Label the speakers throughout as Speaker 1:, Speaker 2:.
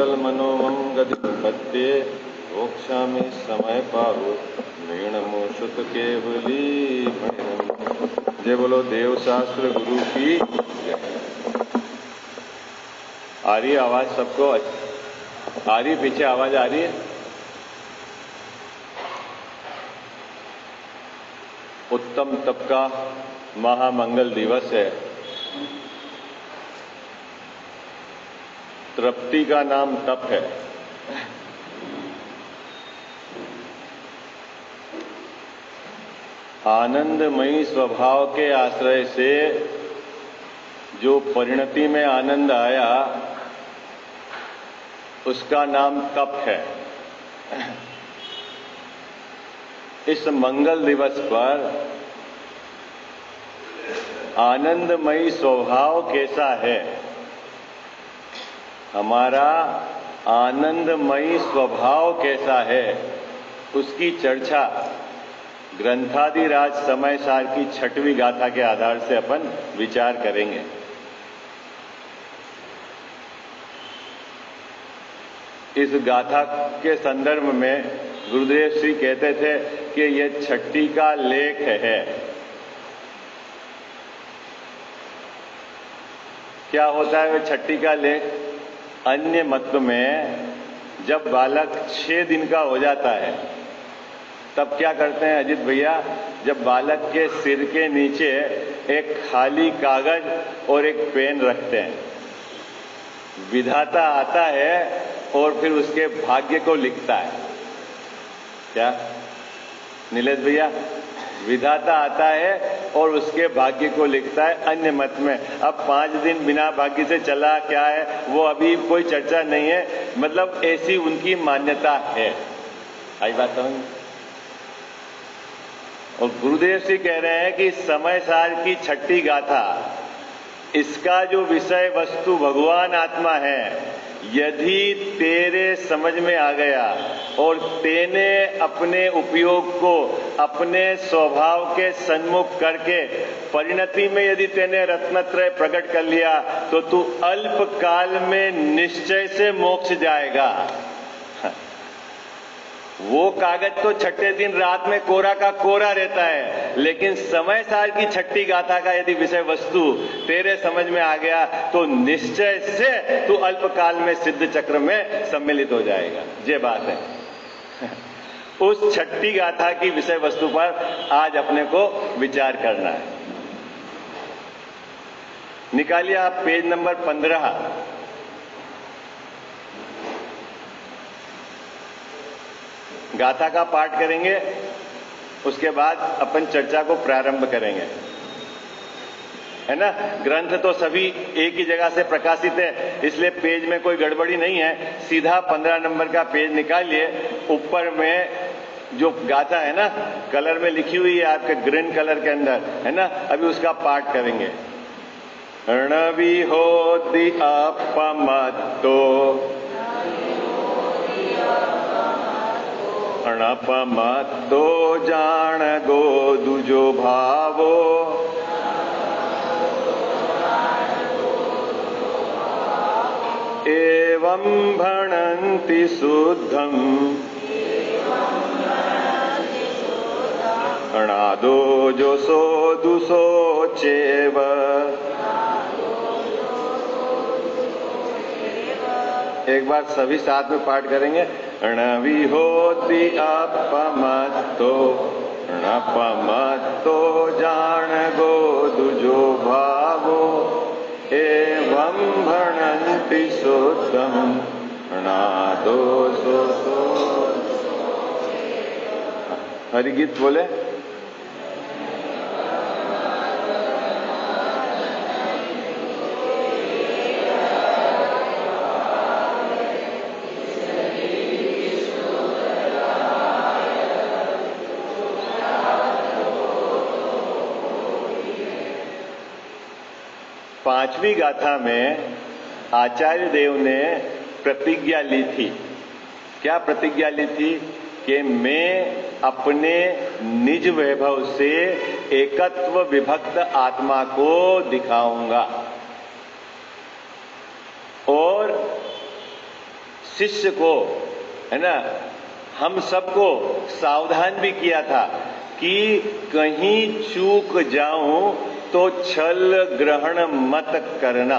Speaker 1: चंचल मनोमम गति पत्ये मोक्षामि समय पाहु नृण मोषुत केवली भणिनम। जय बोलो देव शास्त्र गुरु की जय। आ रही आवाज सबको? आ रही? पीछे आवाज आ रही है? उत्तम तप का महामंगल दिवस है। तृप्ति का नाम तप है। आनंदमयी स्वभाव के आश्रय से जो परिणति में आनंद आया उसका नाम तप है। इस मंगल दिवस पर आनंदमयी स्वभाव कैसा है, हमारा आनंदमयी स्वभाव कैसा है, उसकी चर्चा ग्रंथादिराज समय सार की 6वीं गाथा के आधार से अपन विचार करेंगे। इस गाथा के संदर्भ में गुरुदेव श्री कहते थे कि यह 6ठी का लेख है। क्या होता है वह 6ठी का लेख? अन्य मत में जब बालक 6 दिन का हो जाता है तब क्या करते हैं अजित भैया? जब बालक के सिर के नीचे एक खाली कागज और एक पेन रखते हैं, विधाता आता है और फिर उसके भाग्य को लिखता है। क्या नीलेश भैया? विधाता आता है और उसके भाग्य को लिखता है अन्य मत में। अब 5 दिन बिना भाग्य से चला क्या है वो अभी कोई चर्चा नहीं है, मतलब ऐसी उनकी मान्यता है। आई बात समझ? और गुरुदेव जी कह रहे हैं कि समय सार की 6ठी गाथा, इसका जो विषय वस्तु भगवान आत्मा है, यदि तेरे समझ में आ गया और तेने अपने उपयोग को अपने स्वभाव के सन्मुख करके परिणति में यदि तेने रत्नत्रय प्रकट कर लिया तो तू अल्प काल में निश्चय से मोक्ष जाएगा। वो कागज तो 6ठे दिन रात में कोरा का कोरा रहता है, लेकिन समय सार की 6ठी गाथा का यदि विषय वस्तु तेरे समझ में आ गया तो निश्चय से तू अल्प काल में सिद्ध चक्र में सम्मिलित हो जाएगा। ये बात है। उस 6ठी गाथा की विषय वस्तु पर आज अपने को विचार करना है। निकालिए आप पेज नंबर 15। गाथा का पाठ करेंगे, उसके बाद अपन चर्चा को प्रारंभ करेंगे, है ना। ग्रंथ तो सभी एक ही जगह से प्रकाशित है, इसलिए पेज में कोई गड़बड़ी नहीं है। सीधा 15 नंबर का पेज निकालिए। ऊपर में जो गाथा है ना, कलर में लिखी हुई है आपके ग्रीन कलर के अंदर, है ना। अभी उसका पाठ करेंगे। रणवी होती अपमत्तो अणपमत्तो जान गो दुजो भावो एवं भणन्ति शुद्धम अणादो जो सो दुसो चेव। एक बार सभी साथ में पाठ करेंगे। णवी होती अपमत्तो णपमत्तो जान गो दुजो भावो एवं भणन्ति शुद्धम अणादो सो। हरिगीत बोले। पांचवी गाथा में आचार्य देव ने प्रतिज्ञा ली थी। क्या प्रतिज्ञा ली थी? कि मैं अपने निज वैभव से एकत्व विभक्त आत्मा को दिखाऊंगा और शिष्य को, है ना, हम सबको सावधान भी किया था कि कहीं चूक जाऊं तो छल ग्रहण मत करना।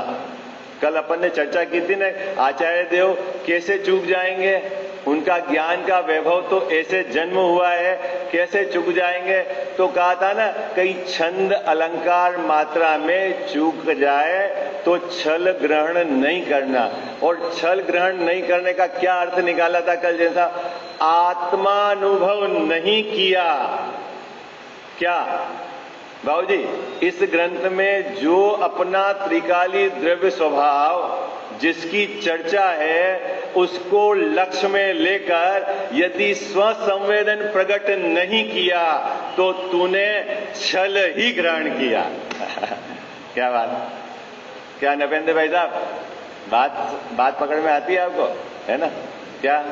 Speaker 1: कल अपन ने चर्चा की थी ना, आचार्य देव कैसे चूक जाएंगे, उनका ज्ञान का वैभव तो ऐसे जन्म हुआ है, कैसे चूक जाएंगे। तो कहा था ना, कहीं छंद अलंकार मात्रा में चूक जाए तो छल ग्रहण नहीं करना। और छल ग्रहण नहीं करने का क्या अर्थ निकाला था कल, जैसा आत्मानुभव नहीं किया। क्या बाबू जी, इस ग्रंथ में जो अपना त्रिकाली द्रव्य स्वभाव जिसकी चर्चा है, उसको लक्ष्य में लेकर यदि स्वसंवेदन प्रकट नहीं किया तो तूने छल ही ग्रहण किया। क्या बात, क्या नपेंद्र भाई साहब, बात पकड़ में आती है आपको, है ना? क्या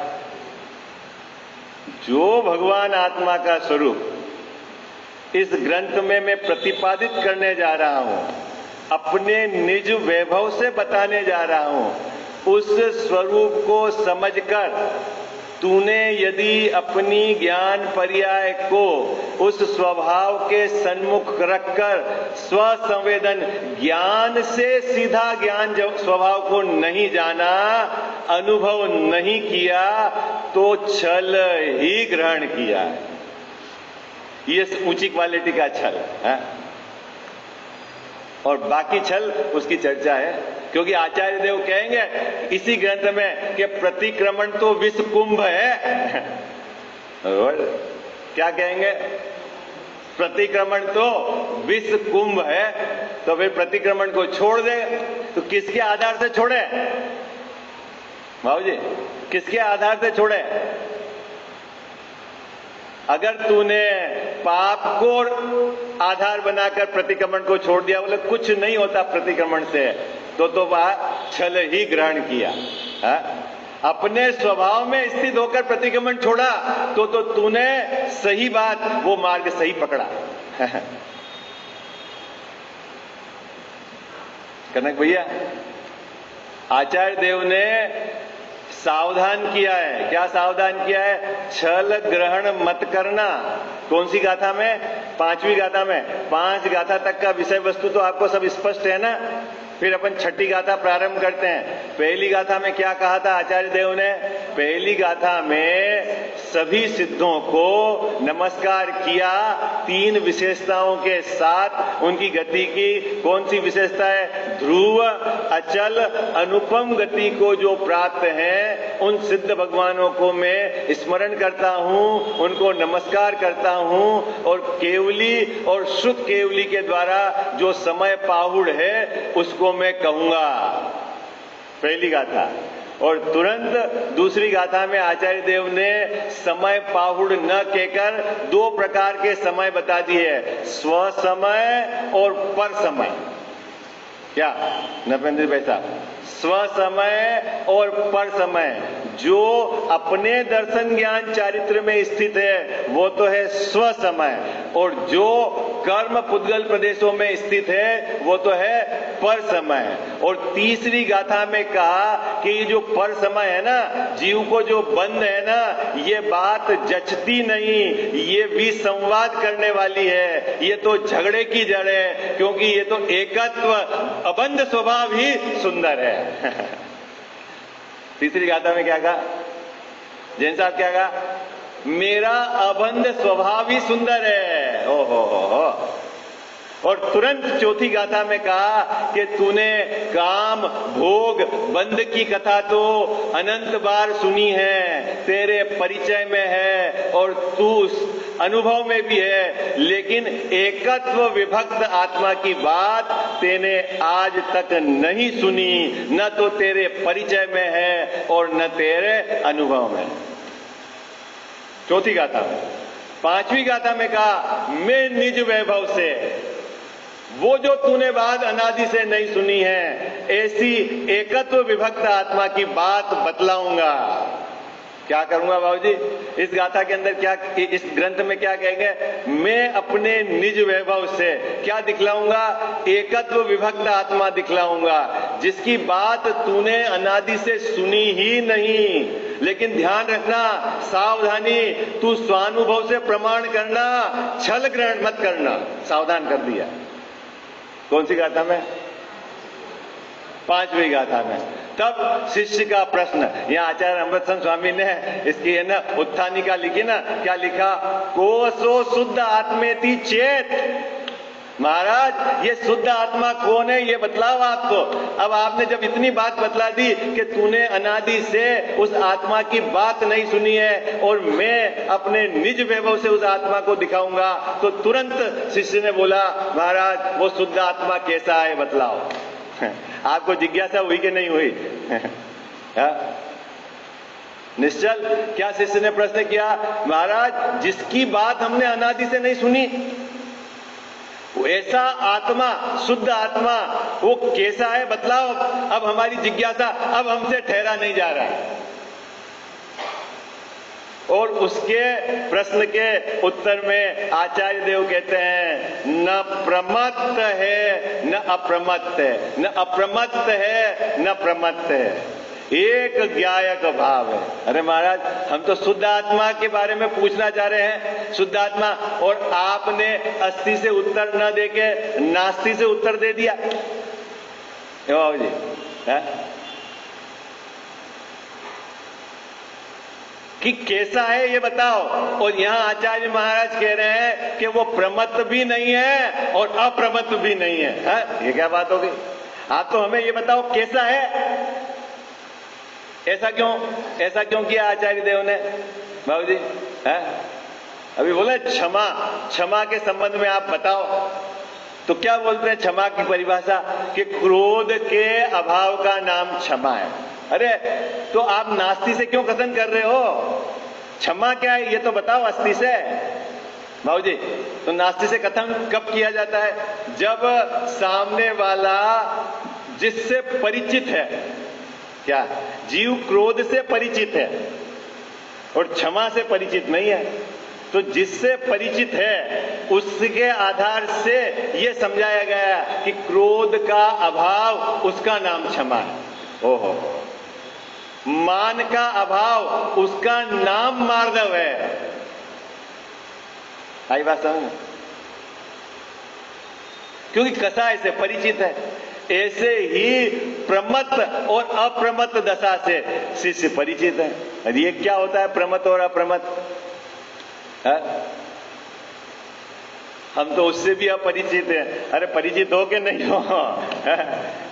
Speaker 1: जो भगवान आत्मा का स्वरूप इस ग्रंथ में मैं प्रतिपादित करने जा रहा हूं, अपने निज वैभव से बताने जा रहा हूं, उस स्वरूप को समझकर तूने यदि अपनी ज्ञान पर्याय को उस स्वभाव के सन्मुख रखकर स्वसंवेदन ज्ञान से सीधा ज्ञान स्वभाव को नहीं जाना, अनुभव नहीं किया, तो छल ही ग्रहण किया। ये ऊंची क्वालिटी का छल है, और बाकी छल उसकी चर्चा है। क्योंकि आचार्य देव कहेंगे इसी ग्रंथ में कि प्रतिक्रमण तो विष कुंभ है। और क्या कहेंगे? प्रतिक्रमण तो विष कुंभ है। तो फिर प्रतिक्रमण को छोड़ दे तो किसके आधार से छोड़े बाबू जी, किसके आधार से छोड़े? अगर तूने पाप को आधार बनाकर प्रतिक्रमण को छोड़ दिया, बोले कुछ नहीं होता प्रतिक्रमण से, तो वह छल ही ग्रहण किया। अपने स्वभाव में स्थित होकर प्रतिक्रमण छोड़ा तो तूने सही बात, वो मार्ग सही पकड़ा। कनक भैया, आचार्य देव ने सावधान किया है। क्या सावधान किया है? छल ग्रहण मत करना। कौन सी गाथा में? 5वीं गाथा में। 5 गाथा तक का विषय वस्तु तो आपको सब स्पष्ट है ना। फिर अपन 6ठी गाथा प्रारंभ करते हैं। पहली गाथा में क्या कहा था आचार्य देव ने? पहली गाथा में सभी सिद्धों को नमस्कार किया, 3 विशेषताओं के साथ उनकी गति की। कौन सी विशेषता है? ध्रुव, अचल, अनुपम गति को जो प्राप्त है, उन सिद्ध भगवानों को मैं स्मरण करता हूं, उनको नमस्कार करता हूं, और केवली और शुद्ध केवली के द्वारा जो समय पाहुड़ है उसको मैं कहूंगा। पहली गाथा। और तुरंत दूसरी गाथा में आचार्य देव ने समय पाहुड़ न कहकर 2 प्रकार के समय बता दिए, स्व समय और पर समय। क्या नपेंद्र भाई साहब? स्व समय और पर समय। जो अपने दर्शन ज्ञान चारित्र में स्थित है वो तो है स्व समय, और जो कर्म पुद्गल प्रदेशों में स्थित है वो तो है पर समय। और तीसरी गाथा में कहा कि ये जो पर समय है ना, जीव को जो बंध है ना, ये बात जचती नहीं, ये विसंवाद करने वाली है, ये तो झगड़े की जड़ है, क्योंकि ये तो एकत्व अबंध स्वभाव ही सुंदर है। तीसरी गाथा में क्या कहा जैन साहब? क्या कहा? मेरा अबंध स्वभाव ही सुंदर है। ओहो। और तुरंत चौथी गाथा में कहा कि तूने काम भोग बंध की कथा तो अनंत बार सुनी है, तेरे परिचय में है और तू अनुभव में भी है, लेकिन एकत्व विभक्त आत्मा की बात तेने आज तक नहीं सुनी, न तो तेरे परिचय में है और न तेरे अनुभव में। चौथी गाथा में। 5वीं गाथा में कहा मैं निज वैभव से, वो जो तूने बात अनादि से नहीं सुनी है, ऐसी एकत्व विभक्त आत्मा की बात बतलाऊंगा। क्या करूंगा बाबूजी? इस गाथा के अंदर क्या, इस ग्रंथ में क्या कहेंगे? मैं अपने निज वैभव से क्या दिखलाऊंगा? एकत्व विभक्त आत्मा दिखलाऊंगा। जिसकी बात तूने अनादि से सुनी ही नहीं। लेकिन ध्यान रखना, सावधानी, तू स्वानुभव से प्रमाण करना, छल ग्रहण मत करना, सावधान कर दिया। कौन सी गाथा में? 5वीं गाथा में। तब शिष्य का प्रश्न, यहाँ आचार्य अमृतसर स्वामी ने इसकी है ना उत्थानिका लिखी ना, क्या लिखा? कोसो शुद्ध आत्मेति चेत। महाराज ये शुद्ध आत्मा कौन है, ये बतलाओ आपको। अब आपने जब इतनी बात बतला दी कि तूने अनादि से उस आत्मा की बात नहीं सुनी है और मैं अपने निज वैभव से उस आत्मा को दिखाऊंगा, तो तुरंत शिष्य ने बोला, महाराज वो शुद्ध आत्मा कैसा है बतलाओ। आपको जिज्ञासा हुई कि नहीं हुई? निश्चल, क्या शिष्य ने प्रश्न किया? महाराज जिसकी बात हमने अनादि से नहीं सुनी, ऐसा आत्मा, शुद्ध आत्मा, वो कैसा है बतलाओ। अब हमारी जिज्ञासा अब हमसे ठहरा नहीं जा रहा है। और उसके प्रश्न के उत्तर में आचार्य देव कहते हैं, न प्रमत्त है न अप्रमत्त है, न अप्रमत्त है न प्रमत्त है, एक ज्ञायक भाव है। अरे महाराज हम तो शुद्ध आत्मा के बारे में पूछना चाह रहे हैं, शुद्ध आत्मा, और आपने अस्थि से उत्तर न देके नास्ति से उत्तर दे दिया। बाबू जी है? कि कैसा है ये बताओ। और यहाँ आचार्य महाराज कह रहे हैं कि वो प्रमत्त भी नहीं है और अप्रमत्त भी नहीं है। ये क्या बात होगी? आप तो हमें ये बताओ कैसा है। ऐसा क्यों किया आचार्य देव ने बाबू जी? अभी बोले क्षमा के संबंध में आप बताओ, तो क्या बोलते हैं क्षमा की परिभाषा? कि क्रोध के अभाव का नाम क्षमा है। अरे तो आप नास्ति से क्यों कथन कर रहे हो? क्षमा क्या है ये तो बताओ अस्थि से बाबू जी। तो नास्ति से कथन कब किया जाता है? जब सामने वाला जिससे परिचित है, क्या जीव क्रोध से परिचित है और क्षमा से परिचित नहीं है, तो जिससे परिचित है उसके आधार से यह समझाया गया कि क्रोध का अभाव उसका नाम क्षमा है। ओहो, मान का अभाव उसका नाम मार्दव है। आई बात समझ? क्योंकि कसाय से परिचित है। ऐसे ही प्रमत्त और अप्रमत्त दशा से शिष्य परिचित है। अरे ये क्या होता है प्रमत्त और अप्रमत्त? हम तो उससे भी अपरिचित हैं। अरे परिचित हो के नहीं हो?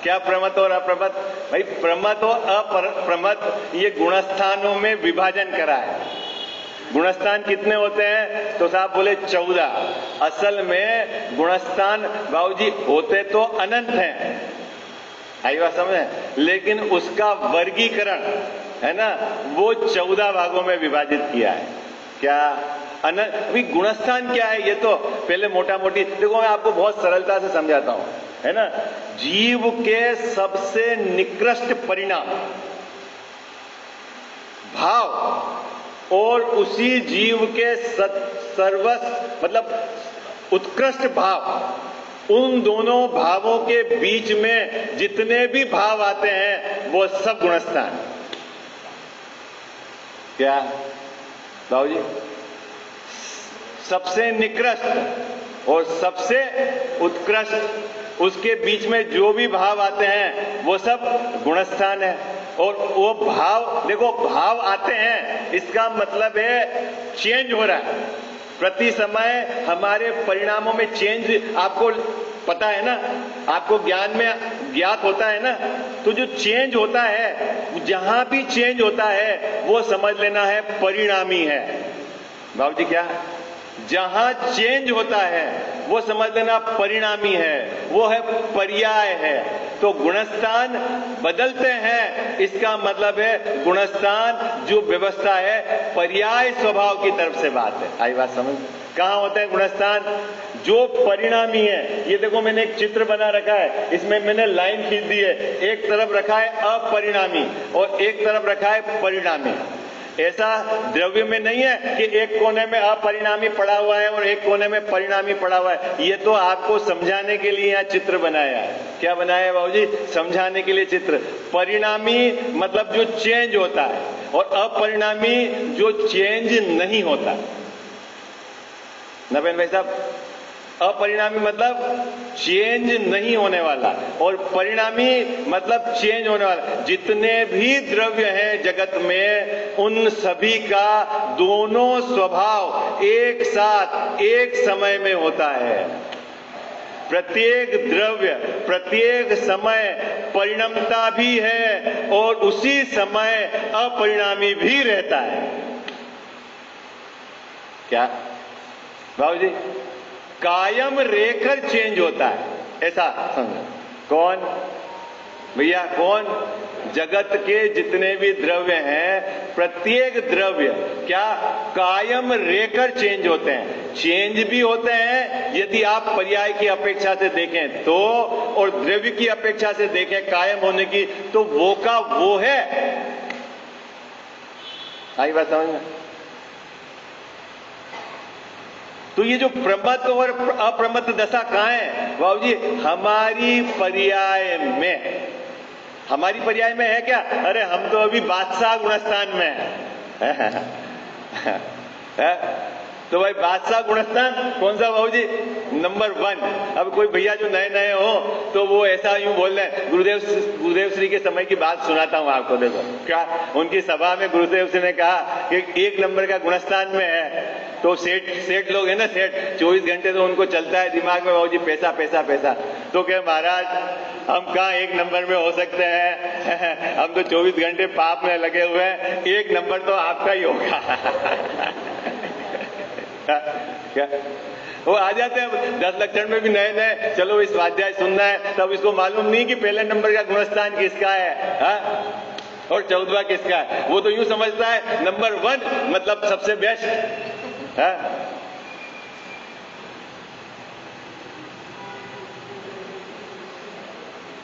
Speaker 1: क्या प्रमत्त और अप्रमत्त? भाई प्रमत्त और अप्रमत्त ये गुणस्थानों में विभाजन करा है। गुणस्थान कितने होते हैं? तो साहब बोले 14। असल में गुणस्थान बाबूजी होते तो अनंत हैं, आई बात समझे, लेकिन उसका वर्गीकरण है ना वो 14 भागों में विभाजित किया है। क्या अनंत? अभी गुणस्थान क्या है ये तो पहले मोटा मोटी देखो, मैं आपको बहुत सरलता से समझाता हूं, है ना। जीव के सबसे निकृष्ट परिणाम भाव और उसी जीव के सर्वस्व मतलब उत्कृष्ट भाव, उन दोनों भावों के बीच में जितने भी भाव आते हैं वो सब गुणस्थान। क्या बाबू जी? सबसे निकृष्ट और सबसे उत्कृष्ट, उसके बीच में जो भी भाव आते हैं वो सब गुणस्थान है। और वो भाव देखो, भाव आते हैं इसका मतलब है चेंज हो रहा है प्रति समय, हमारे परिणामों में चेंज आपको पता है ना, आपको ज्ञान में ज्ञात होता है ना। तो जो चेंज होता है, जहां भी चेंज होता है वो समझ लेना है परिणामी है बाबू जी। क्या? जहां चेंज होता है वो समझ लेना परिणामी है, वो है पर्याय है। तो गुणस्थान बदलते हैं, इसका मतलब है गुणस्थान जो व्यवस्था है पर्याय स्वभाव की तरफ से बात है। आई बात समझ? कहां होते हैं गुणस्थान? जो परिणामी है। ये देखो मैंने एक चित्र बना रखा है, इसमें मैंने लाइन खींच दी है। एक तरफ रखा है अपरिणामी और एक तरफ रखा है परिणामी। ऐसा द्रव्य में नहीं है कि एक कोने में अपरिणामी पड़ा हुआ है और एक कोने में परिणामी पड़ा हुआ है। ये तो आपको समझाने के लिए यहाँ चित्र बनाया है। क्या बनाया है बाबूजी? समझाने के लिए चित्र। परिणामी मतलब जो चेंज होता है और अपरिणामी जो चेंज नहीं होता। नवीन भाई साहब, अपरिणामी मतलब चेंज नहीं होने वाला और परिणामी मतलब चेंज होने वाला। जितने भी द्रव्य हैं जगत में, उन सभी का दोनों स्वभाव एक साथ एक समय में होता है। प्रत्येक द्रव्य प्रत्येक समय परिणमता भी है और उसी समय अपरिणामी भी रहता है। क्या बाबूजी? कायम रहकर चेंज होता है, ऐसा समझो। कौन भैया? कौन? जगत के जितने भी द्रव्य हैं, प्रत्येक द्रव्य क्या कायम रहकर चेंज होते हैं। चेंज भी होते हैं यदि आप पर्याय की अपेक्षा से देखें तो, और द्रव्य की अपेक्षा से देखें कायम होने की, तो वो का वो है। आई बात समझ में? तो ये जो प्रमत्त और अप्रमत्त दशा कहां है बाबूजी? हमारी पर्याय में। हमारी पर्याय में है क्या? अरे हम तो अभी बादशाह गुणस्थान में है। तो भाई बादशाह गुणस्थान कौन सा बाबूजी? नंबर 1। अब कोई भैया जो नए नए हो तो वो ऐसा यूं बोल रहे हैं। गुरुदेव श्री के समय की बात सुनाता हूं आपको। देखो क्या उनकी सभा में गुरुदेव श्री ने कहा कि 1 नंबर का गुणस्थान में है। तो सेठ लोग है ना, सेठ 24 घंटे तो उनको चलता है दिमाग में बाबूजी पैसा पैसा पैसा। तो क्या महाराज हम कहाँ 1 नंबर में हो सकते हैं? हम तो 24 घंटे पाप में लगे हुए हैं। 1 नंबर तो आपका ही होगा। क्या वो आ जाते हैं 10 लक्षण में भी नए नए, चलो इस स्वाध्याय सुनना है, तब इसको मालूम नहीं कि पहले नंबर का गुणस्थान किसका है और 14वां किसका है। वो तो यूं समझता है नंबर 1 मतलब सबसे बेस्ट है।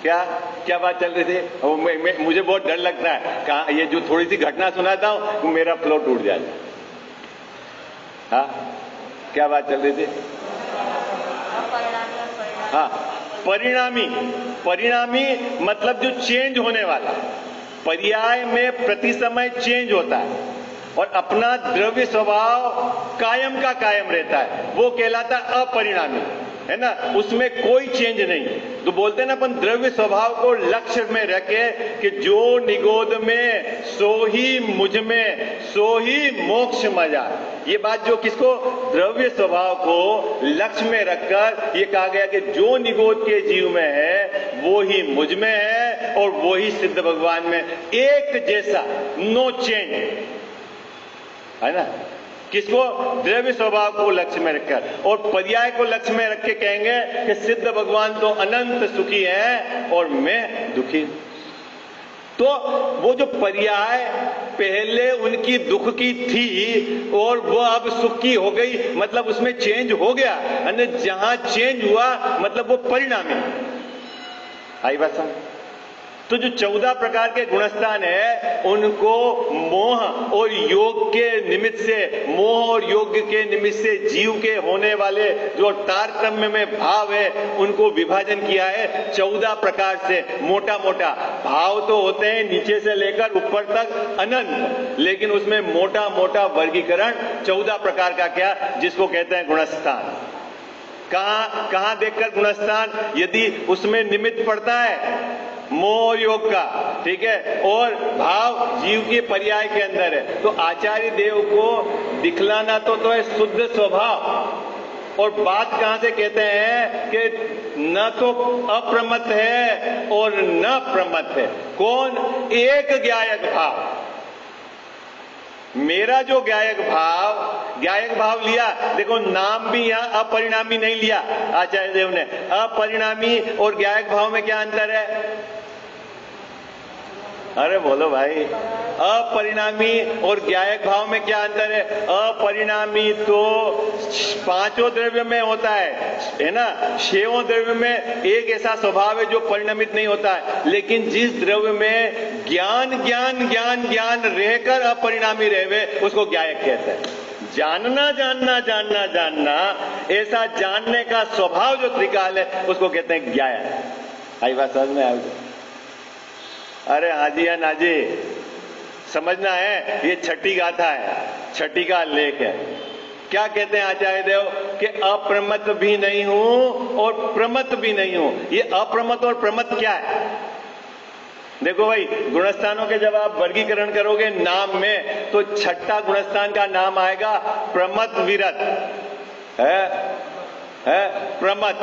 Speaker 1: क्या बात चल रही थी? मुझे बहुत डर लगता है कहा ये जो थोड़ी सी घटना सुनाता हूं मेरा फ्लो टूट जाए। हाँ, क्या बात चल रही थी? हाँ, परिणामी मतलब जो चेंज होने वाला। पर्याय में प्रति समय चेंज होता है और अपना द्रव्य स्वभाव कायम का कायम रहता है, वो कहलाता अपरिणामी, है ना। उसमें कोई चेंज नहीं। तो बोलते हैं ना अपन द्रव्य स्वभाव को लक्ष्य में रखे कि जो निगोद में सो ही मुझ में सो ही मोक्ष मजा। ये बात जो किसको? द्रव्य स्वभाव को लक्ष्य में रखकर ये कहा गया कि जो निगोद के जीव में है वो ही मुझ में है और वो ही सिद्ध भगवान में, एक जैसा, नो चेंज, है ना। किसको? द्रव्य स्वभाव को लक्ष्य में रखकर, और पर्याय को लक्ष्य में रख के कहेंगे कि सिद्ध भगवान तो अनंत सुखी है और मैं दुखी। तो वो जो पर्याय पहले उनकी दुख की थी और वो अब सुख की हो गई, मतलब उसमें चेंज हो गया। यानी जहां चेंज हुआ मतलब वो परिणामी। आई बात समझ? तो जो 14 प्रकार के गुणस्थान है उनको मोह और योग के निमित्त से, मोह और योग के निमित्त से जीव के होने वाले जो तारतम्य में भाव है उनको विभाजन किया है 14 प्रकार से। मोटा मोटा भाव तो होते हैं नीचे से लेकर ऊपर तक अनंत, लेकिन उसमें मोटा मोटा वर्गीकरण 14 प्रकार का क्या, जिसको कहते हैं गुणस्थान। कहां देखकर गुणस्थान? यदि उसमें निमित्त पड़ता है मोह और योग का, ठीक है, और भाव जीव के पर्याय के अंदर है, तो आचार्य देव को दिखलाना तो है शुद्ध स्वभाव। और बात कहां से कहते हैं कि न तो अप्रमत्त है और न प्रमत्त है। कौन? एक ज्ञायक भाव। मेरा जो ज्ञायक भाव लिया, देखो नाम भी यहां अपरिणामी नहीं लिया आचार्य देव ने। अपरिणामी और ज्ञायक भाव में क्या अंतर है? अरे बोलो भाई, अपरिणामी और ज्ञायक भाव में क्या अंतर है? अपरिणामी तो पांचों द्रव्य में होता है ना, छहों द्रव्य में एक ऐसा स्वभाव है जो परिणमित नहीं होता है, लेकिन जिस द्रव्य में ज्ञान ज्ञान ज्ञान ज्ञान रहकर अपरिणामी रहे उसको ज्ञायक कहते हैं। जानना जानना जानना जानना, ऐसा जानने का स्वभाव जो त्रिकाल है उसको कहते हैं ज्ञायक। आई बात समझ में आई? अरे हाजी या नाजी, समझना है, ये छठी गाथा है, छठी का लेख है। क्या कहते हैं आचार्य देव कि अप्रमत भी नहीं हूं और प्रमत भी नहीं हूं। ये अप्रमत और प्रमत क्या है? देखो भाई, गुणस्थानों के जब आप वर्गीकरण करोगे नाम में, तो छठा गुणस्थान का नाम आएगा प्रमत विरत है प्रमत,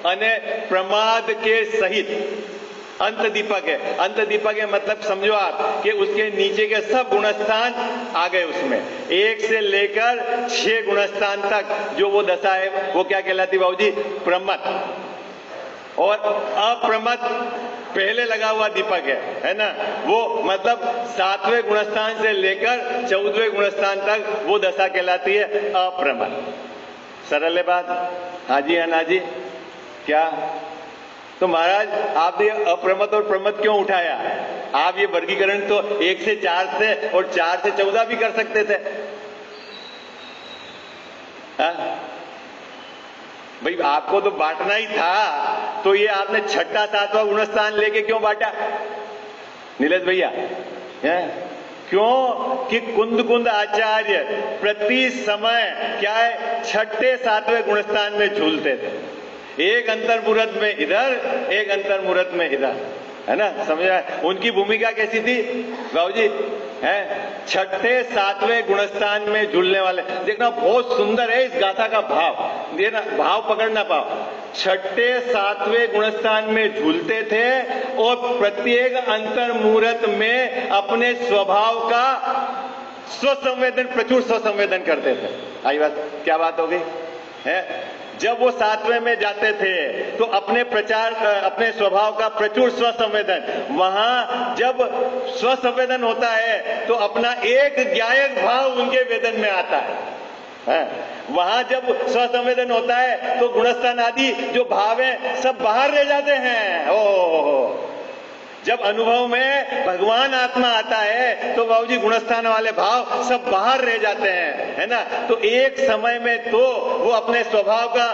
Speaker 1: अने प्रमाद के सहित अंत दीपक है। अंत दीपक है मतलब समझो आप कि उसके नीचे के सब गुणस्थान आ गए उसमें, 1 से लेकर 6 गुणस्थान तक जो वो दशा है वो क्या कहलाती बाबूजी? प्रमत। और अप्रमत पहले लगा हुआ दीपक है ना, वो मतलब 7वें गुणस्थान से लेकर 14वें गुणस्थान तक वो दशा कहलाती है अप्रमत। सरल है बात? हाजी या नाजी? क्या? तो महाराज आपने अप्रमत और प्रमत क्यों उठाया? आप ये वर्गीकरण तो 1 से 4 से और 4 से 14 भी कर सकते थे। भाई आपको तो बांटना ही था, तो ये आपने छठा 7वां गुणस्थान लेके क्यों बांटा नीलेश भैया? क्यों कि कुंद कुंद आचार्य प्रति समय क्या है, छठे 7वें गुणस्थान में झूलते थे। एक अंतर्मुहूर्त में इधर, एक अंतर्मुहूर्त में इधर, है ना? समझा? उनकी भूमिका कैसी थी बाबूजी? है छठे 7वें गुणस्थान में झूलने वाले। देखना बहुत सुंदर है इस गाथा का भाव, ये ना भाव पकड़ना पाओ। छठे 7वें गुणस्थान में झूलते थे और प्रत्येक अंतर्मुहूर्त में अपने स्वभाव का स्वसंवेदन, प्रचुर स्वसंवेदन करते थे। आई बात? क्या बात हो गई है? जब वो 7वें में जाते थे तो अपने प्रचार, अपने स्वभाव का प्रचुर स्वसंवेदन, वहां जब स्वसंवेदन होता है तो अपना एक ज्ञायक भाव उनके वेदन में आता है। वहां जब स्वसंवेदन होता है तो गुणस्थान आदि जो भाव है सब बाहर रह जाते हैं। ओ जब अनुभव में भगवान आत्मा आता है तो बाबूजी गुणस्थान वाले भाव सब बाहर रह जाते हैं, है ना? तो एक समय में तो वो अपने स्वभाव का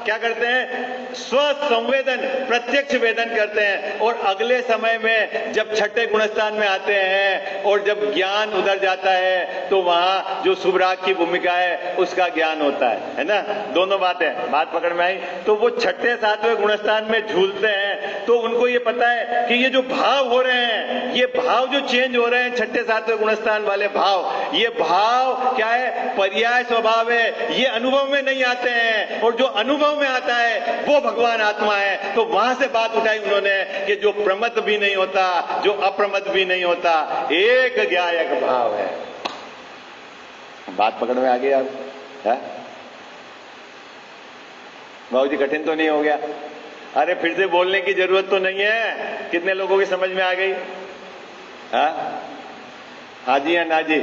Speaker 1: क्या करते हैं? स्वसंवेदन, प्रत्यक्ष वेदन करते हैं। और अगले समय में जब छठे गुणस्थान में आते हैं और जब ज्ञान उधर जाता है तो वहां जो शुभराग की भूमिका है उसका ज्ञान होता है ना? दोनों बातें, बात पकड़ में आई? तो वो छठे 7वें गुणस्थान में झूलते हैं तो उनको ये पता है कि ये जो भाव हो रहे हैं, ये भाव जो चेंज हो रहे हैं, छठे 7वें गुणस्थान वाले भाव, ये भाव क्या है? पर्याय स्वभाव है, ये अनुभव में नहीं आते हैं। और जो अनुभव में आता है वो भगवान आत्मा है। तो वहां से बात उठाई उन्होंने कि जो प्रमत भी नहीं होता, जो अप्रमत भी नहीं होता, एक ज्ञायक भाव है। बात पकड़ में आ गई आप? बाबूजी कठिन तो नहीं हो गया? अरे फिर से बोलने की जरूरत तो नहीं है। कितने लोगों की समझ में आ गई? हाजी या नाजी?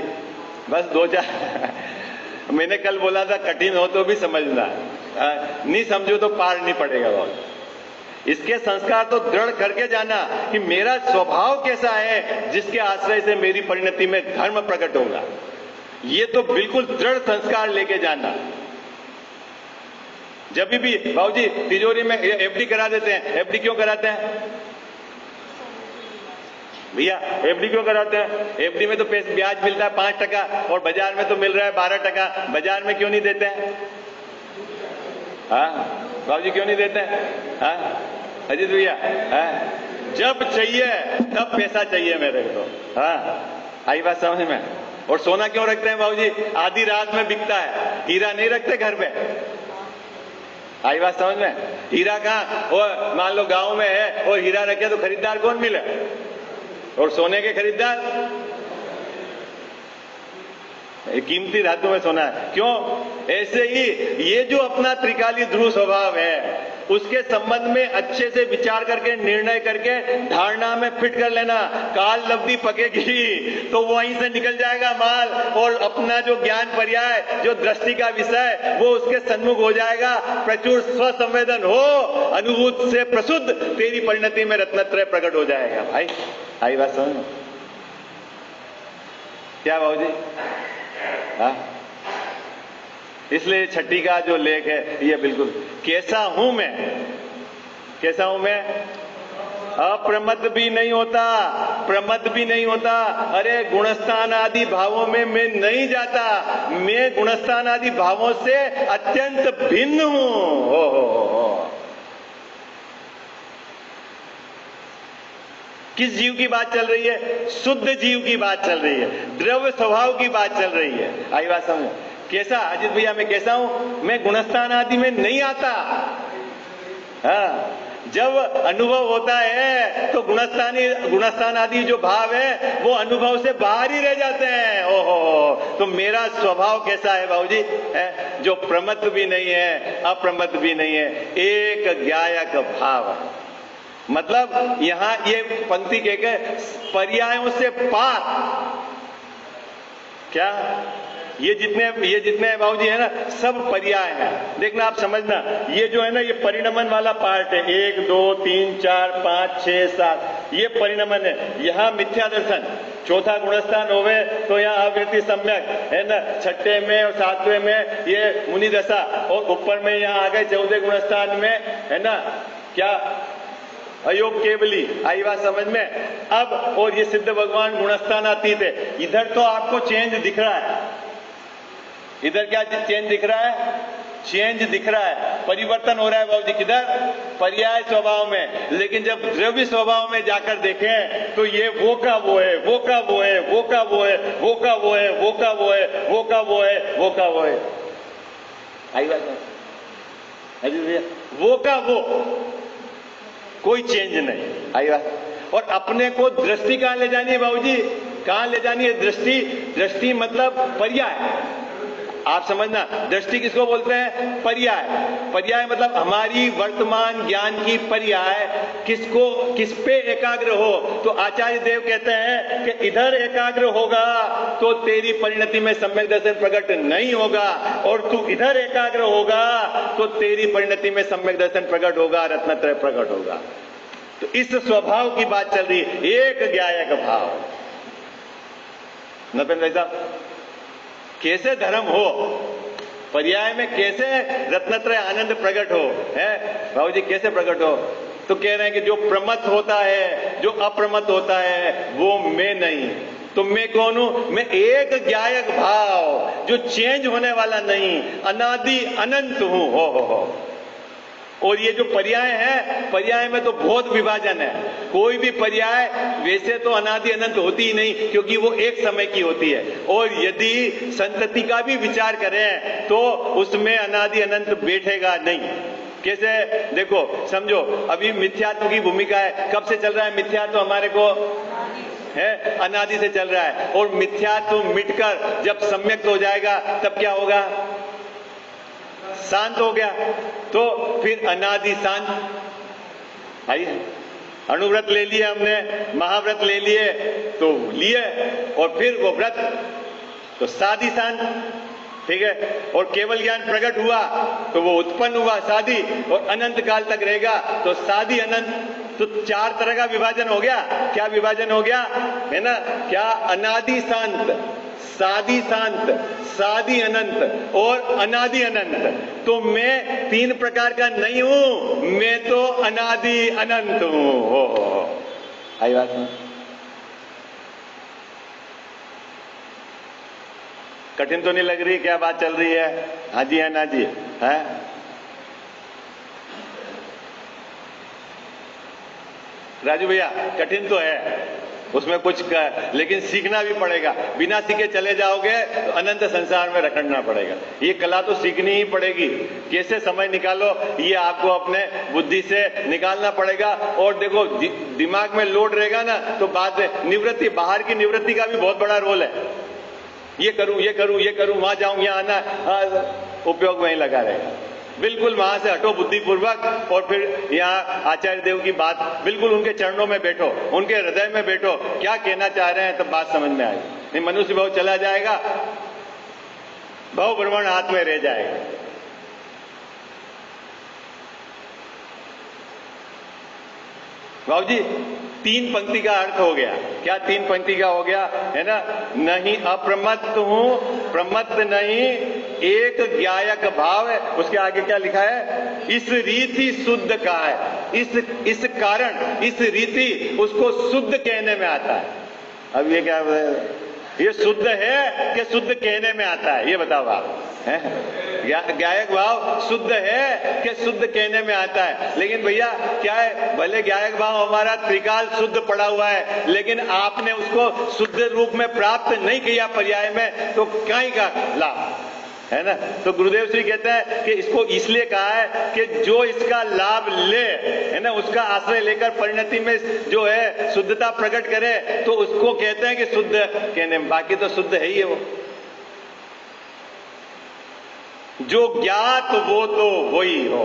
Speaker 1: बस 2-4 मैंने कल बोला था कठिन हो तो भी समझना, नहीं समझो तो पार नहीं पड़ेगा। बहुत इसके संस्कार तो दृढ़ करके जाना कि मेरा स्वभाव कैसा है जिसके आश्रय से मेरी परिणति में धर्म प्रकट होगा। ये तो बिल्कुल दृढ़ संस्कार लेके जाना। जब भी बाबूजी तिजोरी में एफडी करा देते हैं, एफडी क्यों कराते हैं भैया? एफडी क्यों कराते हैं? एफडी में तो ब्याज मिलता है 5% और बाजार में तो मिल रहा है 12%। बाजार में क्यों नहीं देते हैं? बाबूजी क्यों नहीं देते हैं? अजीत भैया, जब चाहिए तब पैसा चाहिए मेरे को। आई बात समझ में? और सोना क्यों रखते हैं बाबूजी? आधी रात में बिकता है। हीरा नहीं रखते घर पे। आई बात समझ में? हीरा कहां? और मान लो गांव में है और हीरा रखे तो खरीदार कौन मिले? और सोने के खरीदार कीमती धातु में सोना है। क्यों? ऐसे ही ये जो अपना त्रिकाली ध्रुव स्वभाव है, उसके संबंध में अच्छे से विचार करके निर्णय करके धारणा में फिट कर लेना। काल लब्धि पकेगी तो वहीं से निकल जाएगा माल, और अपना जो ज्ञान पर्याय, जो दृष्टि का विषय, वो उसके सन्मुख हो जाएगा। प्रचुर स्वसंवेदन हो, अनुभूत से प्रशुद्ध, तेरी परिणति में रत्नत्रय प्रकट हो जाएगा। भाई आई बात समझ में? क्या बाबूजी? हाँ, इसलिए छठी का जो लेख है ये बिल्कुल, कैसा हूं मैं, कैसा हूं मैं? अप्रमत्त भी नहीं होता, प्रमत्त भी नहीं होता। अरे गुणस्थान आदि भावों में मैं नहीं जाता, मैं गुणस्थान आदि भावों से अत्यंत भिन्न हूं। हो। किस जीव की बात चल रही है? शुद्ध जीव की बात चल रही है, द्रव्य स्वभाव की बात चल रही है। आई बात समझ? कैसा अजित भैया, मैं कैसा हूं? मैं गुणस्थान आदि में नहीं आता। हाँ, जब अनुभव होता है तो गुणस्थान आदि जो भाव है वो अनुभव से बाहर ही रह जाते हैं। ओहो, तो मेरा स्वभाव कैसा है बाबूजी? है जो प्रमत्त भी नहीं है, अप्रमत्त भी नहीं है, एक ज्ञायक भाव। मतलब यहां ये पंक्ति के पर्यायों से पार। क्या ये जितने बाबूजी है ना, सब पर्याय हैं। देखना, आप समझना, ये जो है ना, ये परिणमन वाला पार्ट है। 1 2 3 4 5 6 7, ये परिणमन है। यहाँ मिथ्या दर्शन, चौथा गुणस्थान होवे तो यहाँ आवृत्ति सम्यक है ना, छठे में और सातवें में ये मुनि दशा, और ऊपर में यहाँ आ गए 14 गुणस्थान में है ना, क्या अयोग केवली। आई बात समझ में? अब और ये सिद्ध भगवान गुणस्थान अतीत है। इधर तो आपको चेंज दिख रहा है, इधर क्या चेंज दिख रहा है? चेंज दिख रहा है, परिवर्तन हो रहा है बाबूजी। किधर? पर्याय स्वभाव में। लेकिन जब द्रव्य स्वभाव में जाकर देखें तो ये वो का वो है, वो का वो है, वो का वो है, वो का वो है, वो का वो है, वो का वो है, वो का वो है। आई बात है? वो का वो, कोई चेंज नहीं। आई बात? और अपने को दृष्टि कहां ले जानी है बाबूजी? कहां ले जानी है दृष्टि? दृष्टि मतलब पर्याय। आप समझना, दृष्टि किसको बोलते हैं? पर्याय। पर्याय मतलब हमारी वर्तमान ज्ञान की पर्याय किसको, किस पे एकाग्र हो। तो आचार्य देव कहते हैं कि इधर एकाग्र होगा तो तेरी परिणति में सम्यक दर्शन प्रकट नहीं होगा, और तू इधर एकाग्र होगा तो तेरी परिणति में सम्यक दर्शन प्रकट होगा, रत्नत्रय प्रकट होगा। तो इस स्वभाव की बात चल रही है, एक ज्ञायक भाव। नपेंद्र साहब, कैसे धर्म हो, पर्याय में कैसे रत्नत्रय आनंद प्रकट हो, है बाबूजी? कैसे प्रकट हो? तो कह रहे हैं कि जो प्रमत्त होता है, जो अप्रमत्त होता है, वो मैं नहीं। तो मैं कौन हूं? मैं एक ज्ञायक भाव, जो चेंज होने वाला नहीं, अनादि अनंत हूं। हो। और ये जो पर्याय है, पर्याय में तो बहुत विभाजन है। कोई भी पर्याय वैसे तो अनादि अनंत होती ही नहीं, क्योंकि वो एक समय की होती है। और यदि संतति का भी विचार करें तो उसमें अनादि अनंत बैठेगा नहीं। कैसे? देखो, समझो, अभी मिथ्यात्व की भूमिका है। कब से चल रहा है मिथ्यात्व हमारे को? है, अनादि से चल रहा है। और मिथ्यात्व मिटकर जब सम्यक्त हो जाएगा तब क्या होगा? शांत हो गया। तो फिर अनादि शांत। आइए, अणुव्रत ले लिए हमने, महाव्रत ले लिए तो लिए, और फिर वो व्रत तो साधी शांत। ठीक है? और केवल ज्ञान प्रकट हुआ तो वो उत्पन्न हुआ साधी, और अनंत काल तक रहेगा तो साधी अनंत। तो 4 तरह का विभाजन हो गया। क्या विभाजन हो गया? है ना? क्या? अनादि शांत, साधी शांत, साधी अनंत और अनादि अनंत। तो मैं 3 प्रकार का नहीं हूं, मैं तो अनादि अनंत हूं। आई बात में? कठिन तो नहीं लग रही? क्या बात चल रही है? हाँ जी, है ना जी, है। राजू भैया, कठिन तो है, उसमें कुछ लेकिन सीखना भी पड़ेगा। बिना सीखे चले जाओगे तो अनंत संसार में रखना पड़ेगा। ये कला तो सीखनी ही पड़ेगी। कैसे समय निकालो, ये आपको अपने बुद्धि से निकालना पड़ेगा। और देखो, दिमाग में लोड रहेगा ना तो बाद में निवृत्ति, बाहर की निवृत्ति का भी बहुत बड़ा रोल है। ये करूं, ये करूं, ये करूं, वहां जाऊं, यहां आना, उपयोग वहीं लगा रहेगा। बिल्कुल वहां से हटो बुद्धिपूर्वक और फिर यहाँ आचार्य देव की बात, बिल्कुल उनके चरणों में बैठो, उनके हृदय में बैठो, क्या कहना चाह रहे हैं तब बात समझ में आएगी। नहीं मनुष्य भाव चला जाएगा, भाव भ्रमण हाथ में रह जाएगा। बाबू जी 3 पंक्ति का अर्थ हो गया। क्या 3 पंक्ति का हो गया है ना? नहीं अप्रमत्त हूं, प्रमत्त नहीं, एक ज्ञायक भाव है। उसके आगे क्या लिखा है? इस रीति शुद्ध का है, इस कारण, इस रीति उसको शुद्ध कहने में आता है। अब ये क्या है? ये शुद्ध है कि शुद्ध कहने में आता है? ये बताओ आप। ज्ञायक भाव शुद्ध है कि शुद्ध कहने में आता है? लेकिन भैया क्या है, भले ज्ञायक भाव हमारा त्रिकाल शुद्ध पड़ा हुआ है, लेकिन आपने उसको शुद्ध रूप में प्राप्त नहीं किया पर्याय में, तो काई का लाभ है ना? तो गुरुदेव श्री कहते हैं कि इसको इसलिए कहा है कि जो इसका लाभ ले, है ना, उसका आश्रय लेकर परिणति में जो है शुद्धता प्रकट करे, तो उसको कहते हैं कि शुद्ध कहने में। बाकी तो शुद्ध है ही है वो। जो ज्ञात वो तो वही हो।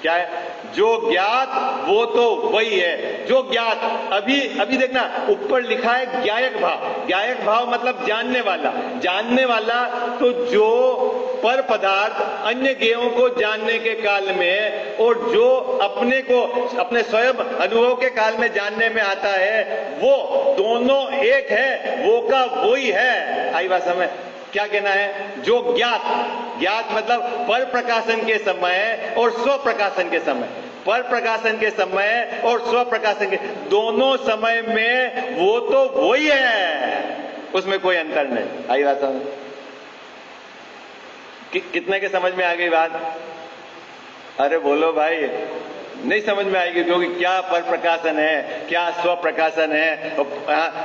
Speaker 1: क्या है? जो ज्ञात वो तो वही है। जो ज्ञात, अभी देखना ऊपर लिखा है ज्ञायक भाव। ज्ञायक भाव मतलब जानने वाला। जानने वाला तो जो पर पदार्थ अन्य ज्ञेयों को जानने के काल में और जो अपने को अपने स्वयं अनुभव के काल में जानने में आता है, वो दोनों एक है, वो का वही है। आई बात समझ? क्या कहना है? जो ज्ञात, ज्ञात मतलब पर प्रकाशन के समय और स्व प्रकाशन के समय, पर प्रकाशन के समय और स्व प्रकाशन के दोनों समय में वो तो वही है, उसमें कोई अंतर नहीं। आई बात समझ? कितने के समझ में आ गई बात? अरे बोलो भाई, नहीं समझ में आएगी, क्योंकि क्या पर प्रकाशन है, क्या स्व प्रकाशन है।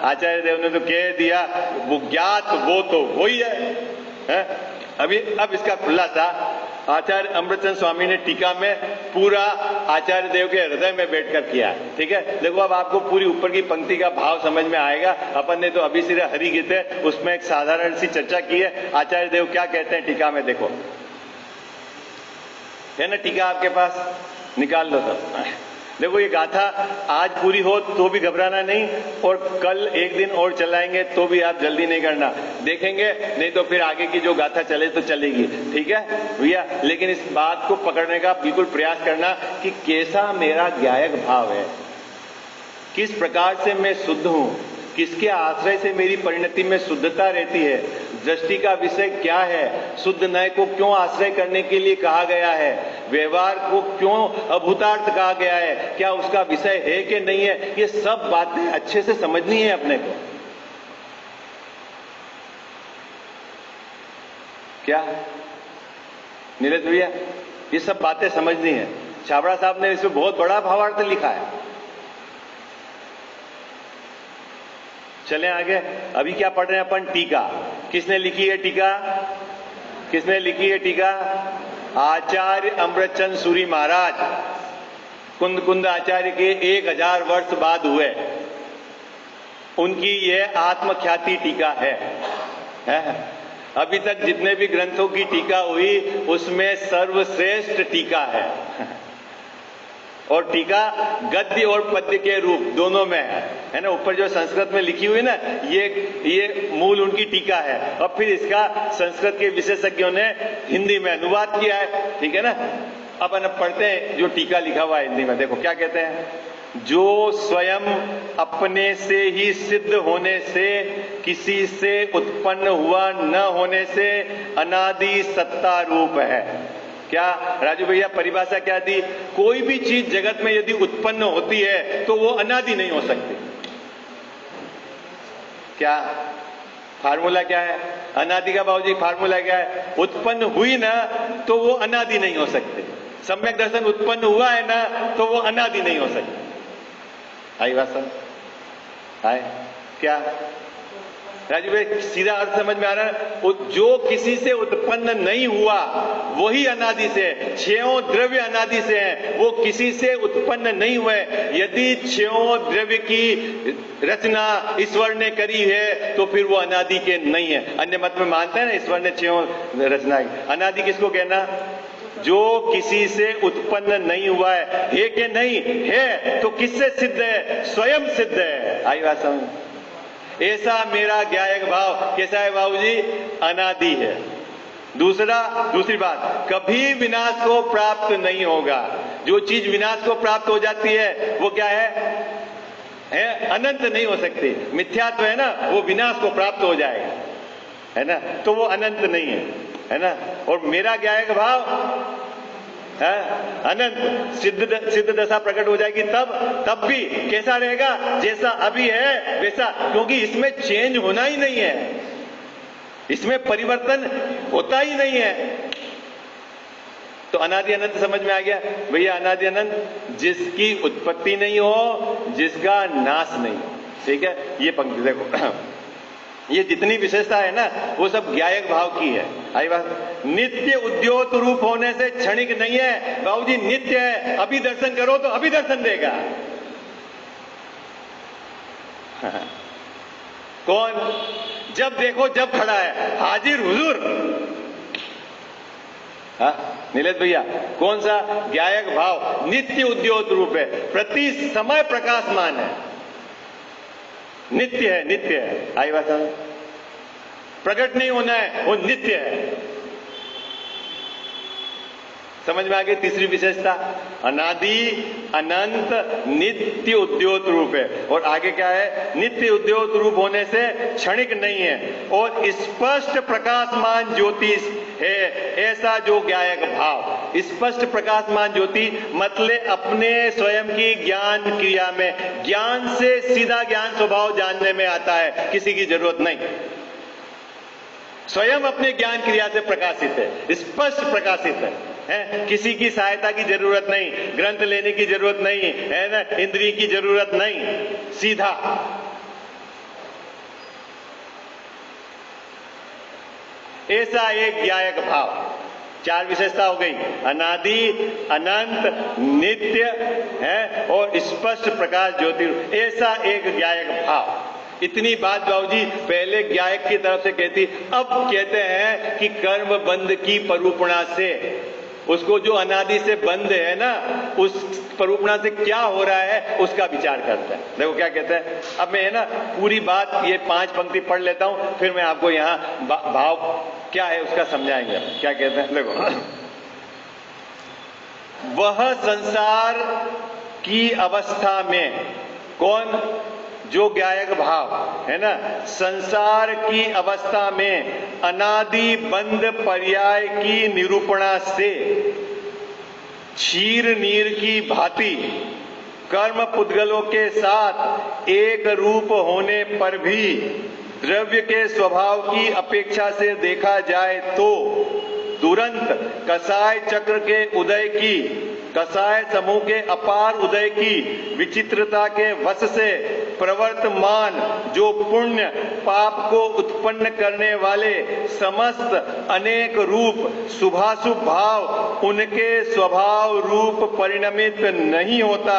Speaker 1: आचार्य देव ने तो कह दिया वो ज्ञात वो तो वही है। अब इसका खुलासा आचार्य अमृतचंद स्वामी ने टीका में पूरा आचार्य देव के हृदय में बैठकर किया है। ठीक है, देखो अब आपको पूरी ऊपर की पंक्ति का भाव समझ में आएगा। अपन ने तो अभी सिर्फ हरि गीत है, उसमें एक साधारण सी चर्चा की है। आचार्य देव क्या कहते हैं टीका में, देखो है ना टीका आपके पास, निकाल लो सब। देखो ये गाथा आज पूरी हो तो भी घबराना नहीं, और कल एक दिन और चलाएंगे तो भी आप जल्दी नहीं करना, देखेंगे, नहीं तो फिर आगे की जो गाथा चले तो चलेगी। ठीक है भैया, लेकिन इस बात को पकड़ने का बिल्कुल प्रयास करना कि कैसा मेरा ज्ञायक भाव है, किस प्रकार से मैं शुद्ध हूं, किसके आश्रय से मेरी परिणति में शुद्धता रहती है, दृष्टि का विषय क्या है, शुद्ध नय को क्यों आश्रय करने के लिए कहा गया है, व्यवहार को क्यों अभूतार्थ कहा गया है, क्या उसका विषय है कि नहीं है, ये सब बातें अच्छे से समझनी है अपने को। क्या नीरज भैया, ये सब बातें समझनी है। छाबड़ा साहब ने इसमें बहुत बड़ा भावार्थ लिखा है। चलें आगे। अभी क्या पढ़ रहे हैं अपन? टीका। किसने लिखी है टीका? किसने लिखी है टीका? आचार्य अमृतचंद सूरी महाराज, कुंद आचार्य के 1000 वर्ष बाद हुए, उनकी यह आत्मख्याति टीका है। अभी तक जितने भी ग्रंथों की टीका हुई उसमें सर्वश्रेष्ठ टीका है। और टीका गद्य और पद्य के रूप दोनों में है ना। ऊपर जो संस्कृत में लिखी हुई ना, ये मूल उनकी टीका है, और फिर इसका संस्कृत के विशेषज्ञों ने हिंदी में अनुवाद किया है। ठीक है ना। अपन पढ़ते हैं जो टीका लिखा हुआ है हिंदी में। देखो क्या कहते हैं, जो स्वयं अपने से ही सिद्ध होने से, किसी से उत्पन्न हुआ न होने से अनादि सत्ता रूप है। क्या राजू भैया परिभाषा क्या दी? कोई भी चीज जगत में यदि उत्पन्न होती है तो वो अनादि नहीं हो सकती। क्या फार्मूला क्या है अनादि का? बाबूजी फार्मूला क्या है? उत्पन्न हुई ना तो वो अनादि नहीं हो सकते। सम्यक दर्शन उत्पन्न हुआ है ना तो वो अनादि नहीं हो सकते। आई बात समझ? आए क्या राजू भाई? सीधा अर्थ समझ में आ रहा है? जो किसी से उत्पन्न नहीं हुआ वही अनादि से, छयों द्रव्य अनादि से हैं, वो किसी से उत्पन्न नहीं हुए। यदि छयों द्रव्य की रचना ईश्वर ने करी है तो फिर वो अनादि के नहीं है। अन्य मत में मानते हैं ना ईश्वर ने छयों रचना। अनादि किसको कहना? जो किसी से उत्पन्न नहीं हुआ है कि नहीं है, तो किससे सिद्ध है? स्वयं सिद्ध है। आई बात समझ? ऐसा मेरा ज्ञायक भाव कैसा है बाबूजी? अनादि है। दूसरी बात, कभी विनाश को प्राप्त नहीं होगा। जो चीज विनाश को प्राप्त हो जाती है वो क्या है? अनंत नहीं हो सकती। मिथ्यात्व है ना, वो विनाश को प्राप्त हो जाएगा, है ना, तो वो अनंत नहीं है ना। और मेरा ज्ञायक भाव अनंत सिद्ध दशा प्रकट हो जाएगी, तब भी कैसा रहेगा? जैसा अभी है वैसा, क्योंकि इसमें चेंज होना ही नहीं है, इसमें परिवर्तन होता ही नहीं है। तो अनादि अनंत समझ में आ गया भैया? अनादि अनंत, जिसकी उत्पत्ति नहीं हो, जिसका नाश नहीं हो। ठीक है, ये पंक्ति देखो, ये जितनी विशेषता है ना, वो सब ज्ञायक भाव की है। आई बात? नित्य उद्योत रूप होने से क्षणिक नहीं है बाबूजी, नित्य है। अभी दर्शन करो तो अभी दर्शन देगा। कौन? जब देखो जब खड़ा है, हाजिर हुजूर। नीलेश भैया, कौन सा ज्ञायक भाव? नित्य उद्योत रूप है, प्रति समय प्रकाशमान है, नित्य है, नित्य है। आई बात? प्रकट नहीं होना है, वो नित्य है। समझ में आ गई तीसरी विशेषता? अनादि अनंत नित्य उद्योत रूप है। और आगे क्या है? नित्य उद्योत रूप होने से क्षणिक नहीं है और स्पष्ट प्रकाशमान ज्योति है। ऐसा जो ज्ञायक भाव, स्पष्ट प्रकाशमान ज्योति मतलब अपने स्वयं की ज्ञान क्रिया में, ज्ञान से सीधा ज्ञान स्वभाव जानने में आता है, किसी की जरूरत नहीं। स्वयं अपने ज्ञान क्रिया से प्रकाशित है, स्पष्ट प्रकाशित है, किसी की सहायता की जरूरत नहीं, ग्रंथ लेने की जरूरत नहीं है ना, इंद्रिय की जरूरत नहीं, सीधा। ऐसा एक ज्ञायक भाव। चार विशेषता हो गई, अनादि अनंत नित्य है और स्पष्ट प्रकाश ज्योति, ऐसा एक ज्ञायक भाव। इतनी बात बाबूजी पहले ज्ञायक की तरफ से कहती, अब कहते हैं कि कर्म बंध की परूपणा से, उसको जो अनादि से बंध है ना, उस परूपणा से क्या हो रहा है उसका विचार करता है। देखो क्या कहते हैं। अब मैं है ना पूरी बात ये 5 पंक्ति पढ़ लेता हूं, फिर मैं आपको यहां भाव क्या है उसका समझाएंगे। क्या कहते हैं देखो, वह संसार की अवस्था में, कौन? जो ज्ञायक भाव है ना, संसार की अवस्था में अनादि बंध पर्याय की निरूपणा से क्षीर नीर की भांति कर्म पुद्गलों के साथ एक रूप होने पर भी द्रव्य के स्वभाव की अपेक्षा से देखा जाए तो तुरंत कसाय चक्र के उदय की, कसाय समूह के अपार उदय की विचित्रता के वश से प्रवर्तमान जो पुण्य पाप को उत्पन्न करने वाले समस्त अनेक रूप शुभाशुभ भाव उनके स्वभाव रूप परिणमित नहीं होता,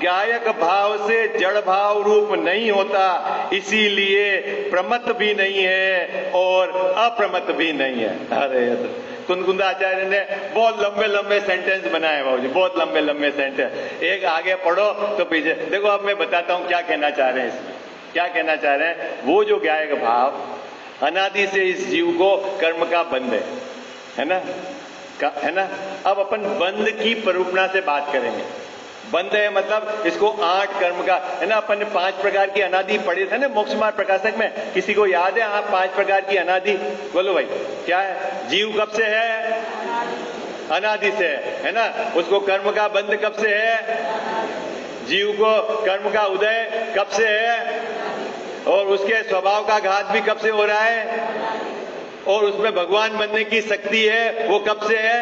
Speaker 1: ज्ञायक भाव से जड़ भाव रूप नहीं होता, इसीलिए प्रमत्त भी नहीं है और अप्रमत्त भी नहीं है। अरे कुंदकुंदा आचार्य ने बहुत लंबे लंबे सेंटेंस बनाए बाबूजी, बहुत लंबे लंबे सेंटेंस। एक आगे पढ़ो तो पीछे देखो। अब मैं बताता हूं क्या कहना चाह रहे हैं इसमें। क्या कहना चाह रहे हैं? वो जो ज्ञायक भाव अनादि से इस जीव को कर्म का बंध है ना, है ना। अब अपन बंध की परूपणा से बात करेंगे। बंध है मतलब इसको 8 कर्म का है ना। अपन ने 5 प्रकार की अनादि पढ़े थे ना मोक्ष मार्ग प्रकाशक में, किसी को याद है? आप 5 प्रकार की अनादि बोलो भाई। क्या है? जीव कब से है? अनादि से है ना। उसको कर्म का बंध कब से है? जीव को कर्म का उदय कब से है? और उसके स्वभाव का घात भी कब से हो रहा है? और उसमें भगवान बनने की शक्ति है वो कब से है?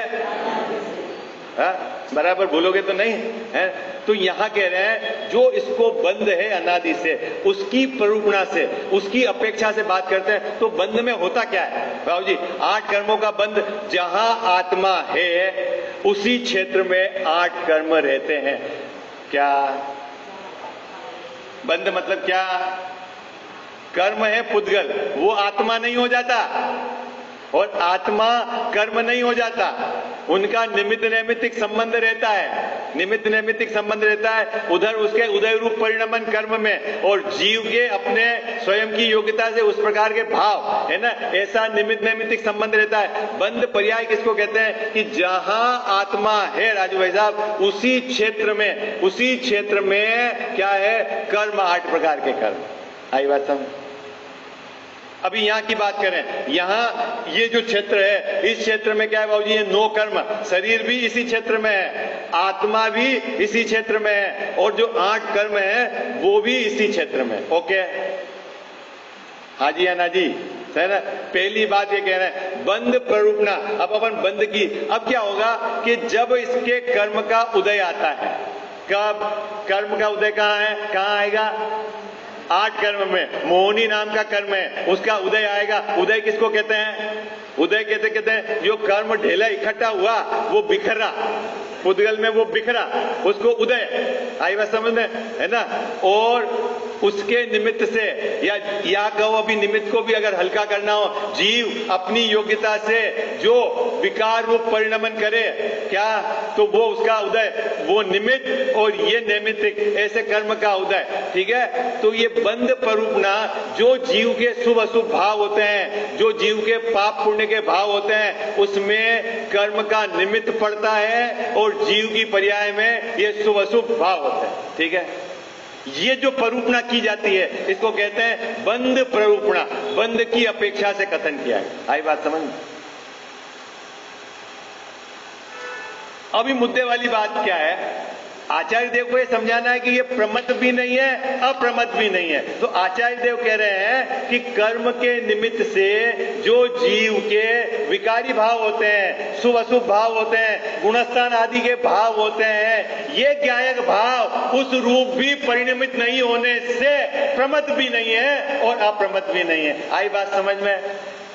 Speaker 1: बराबर बोलोगे तो नहीं है। तो यहां कह रहे हैं जो इसको बंध है अनादि से, उसकी परूपणा से, उसकी अपेक्षा से बात करते हैं। तो बंध में होता क्या है बाबू जी? 8 कर्मों का बंध। जहां आत्मा है उसी क्षेत्र में 8 कर्म रहते हैं। क्या बंध मतलब? क्या कर्म है पुद्गल, वो आत्मा नहीं हो जाता और आत्मा कर्म नहीं हो जाता। उनका निमित्त नैमित्तिक संबंध रहता है, निमित्त नैमित्तिक संबंध रहता है उधर उसके उदय रूप परिणमन कर्म में, और जीव के अपने स्वयं की योग्यता से उस प्रकार के भाव है ना, ऐसा निमित्त नैमित्तिक संबंध रहता है। बंध पर्याय किसको कहते हैं कि जहां आत्मा है राजू भाई साहब, उसी क्षेत्र में क्या है, कर्म 8 प्रकार के कर्म। आई बात समझ? अभी यहां की बात करें, यहां ये जो क्षेत्र है, इस क्षेत्र में क्या है बाबूजी, ये 9 कर्म, शरीर भी इसी क्षेत्र में है, आत्मा भी इसी क्षेत्र में है, और जो 8 कर्म है वो भी इसी क्षेत्र में। ओके, हाँ जी या ना जी, है ना। पहली बात ये कह रहे हैं बंध प्ररूपणा। अब अपन बंध की, अब क्या होगा कि जब इसके कर्म का उदय आता है, कब कर्म का उदय कहां है, कहां आएगा, 8 कर्म में मोहिनी नाम का कर्म है, उसका उदय आएगा। उदय किसको कहते हैं, उदय कहते हैं जो कर्म ढेला इकट्ठा हुआ वो बिखरा, उद्गल में वो बिखरा, उसको उदय। आई बात समझ में, है ना। और उसके निमित्त से या कहो अभी निमित्त को भी अगर हल्का करना हो, जीव अपनी योग्यता से जो विकार रूप परिणमन करे क्या, तो वो उसका उदय, वो निमित्त और ये नैमित्तिक, ऐसे कर्म का उदय। ठीक है, तो ये बंध प्ररूपणा जो जीव के शुभ अशुभ भाव होते हैं, जो जीव के पाप पुण्य के भाव होते हैं, उसमें कर्म का निमित्त पड़ता है और जीव की पर्याय में ये शुभ अशुभ भाव होते हैं। ठीक है, ये जो प्ररूपणा की जाती है इसको कहते हैं बंध प्ररूपणा। बंध की अपेक्षा से कथन किया है। आई बात समझ? अभी मुद्दे वाली बात क्या है, आचार्य देव को ये समझाना है कि ये प्रमत्त भी नहीं है, अप्रमत्त भी नहीं है। तो आचार्य देव कह रहे हैं कि कर्म के निमित्त से जो जीव के विकारी भाव होते हैं, शुभ अशुभ भाव होते हैं, गुणस्थान आदि के भाव होते हैं, ये ज्ञायक भाव उस रूप भी परिणमित नहीं होने से प्रमत्त भी नहीं है और अप्रमत्त भी नहीं है। आई बात समझ में?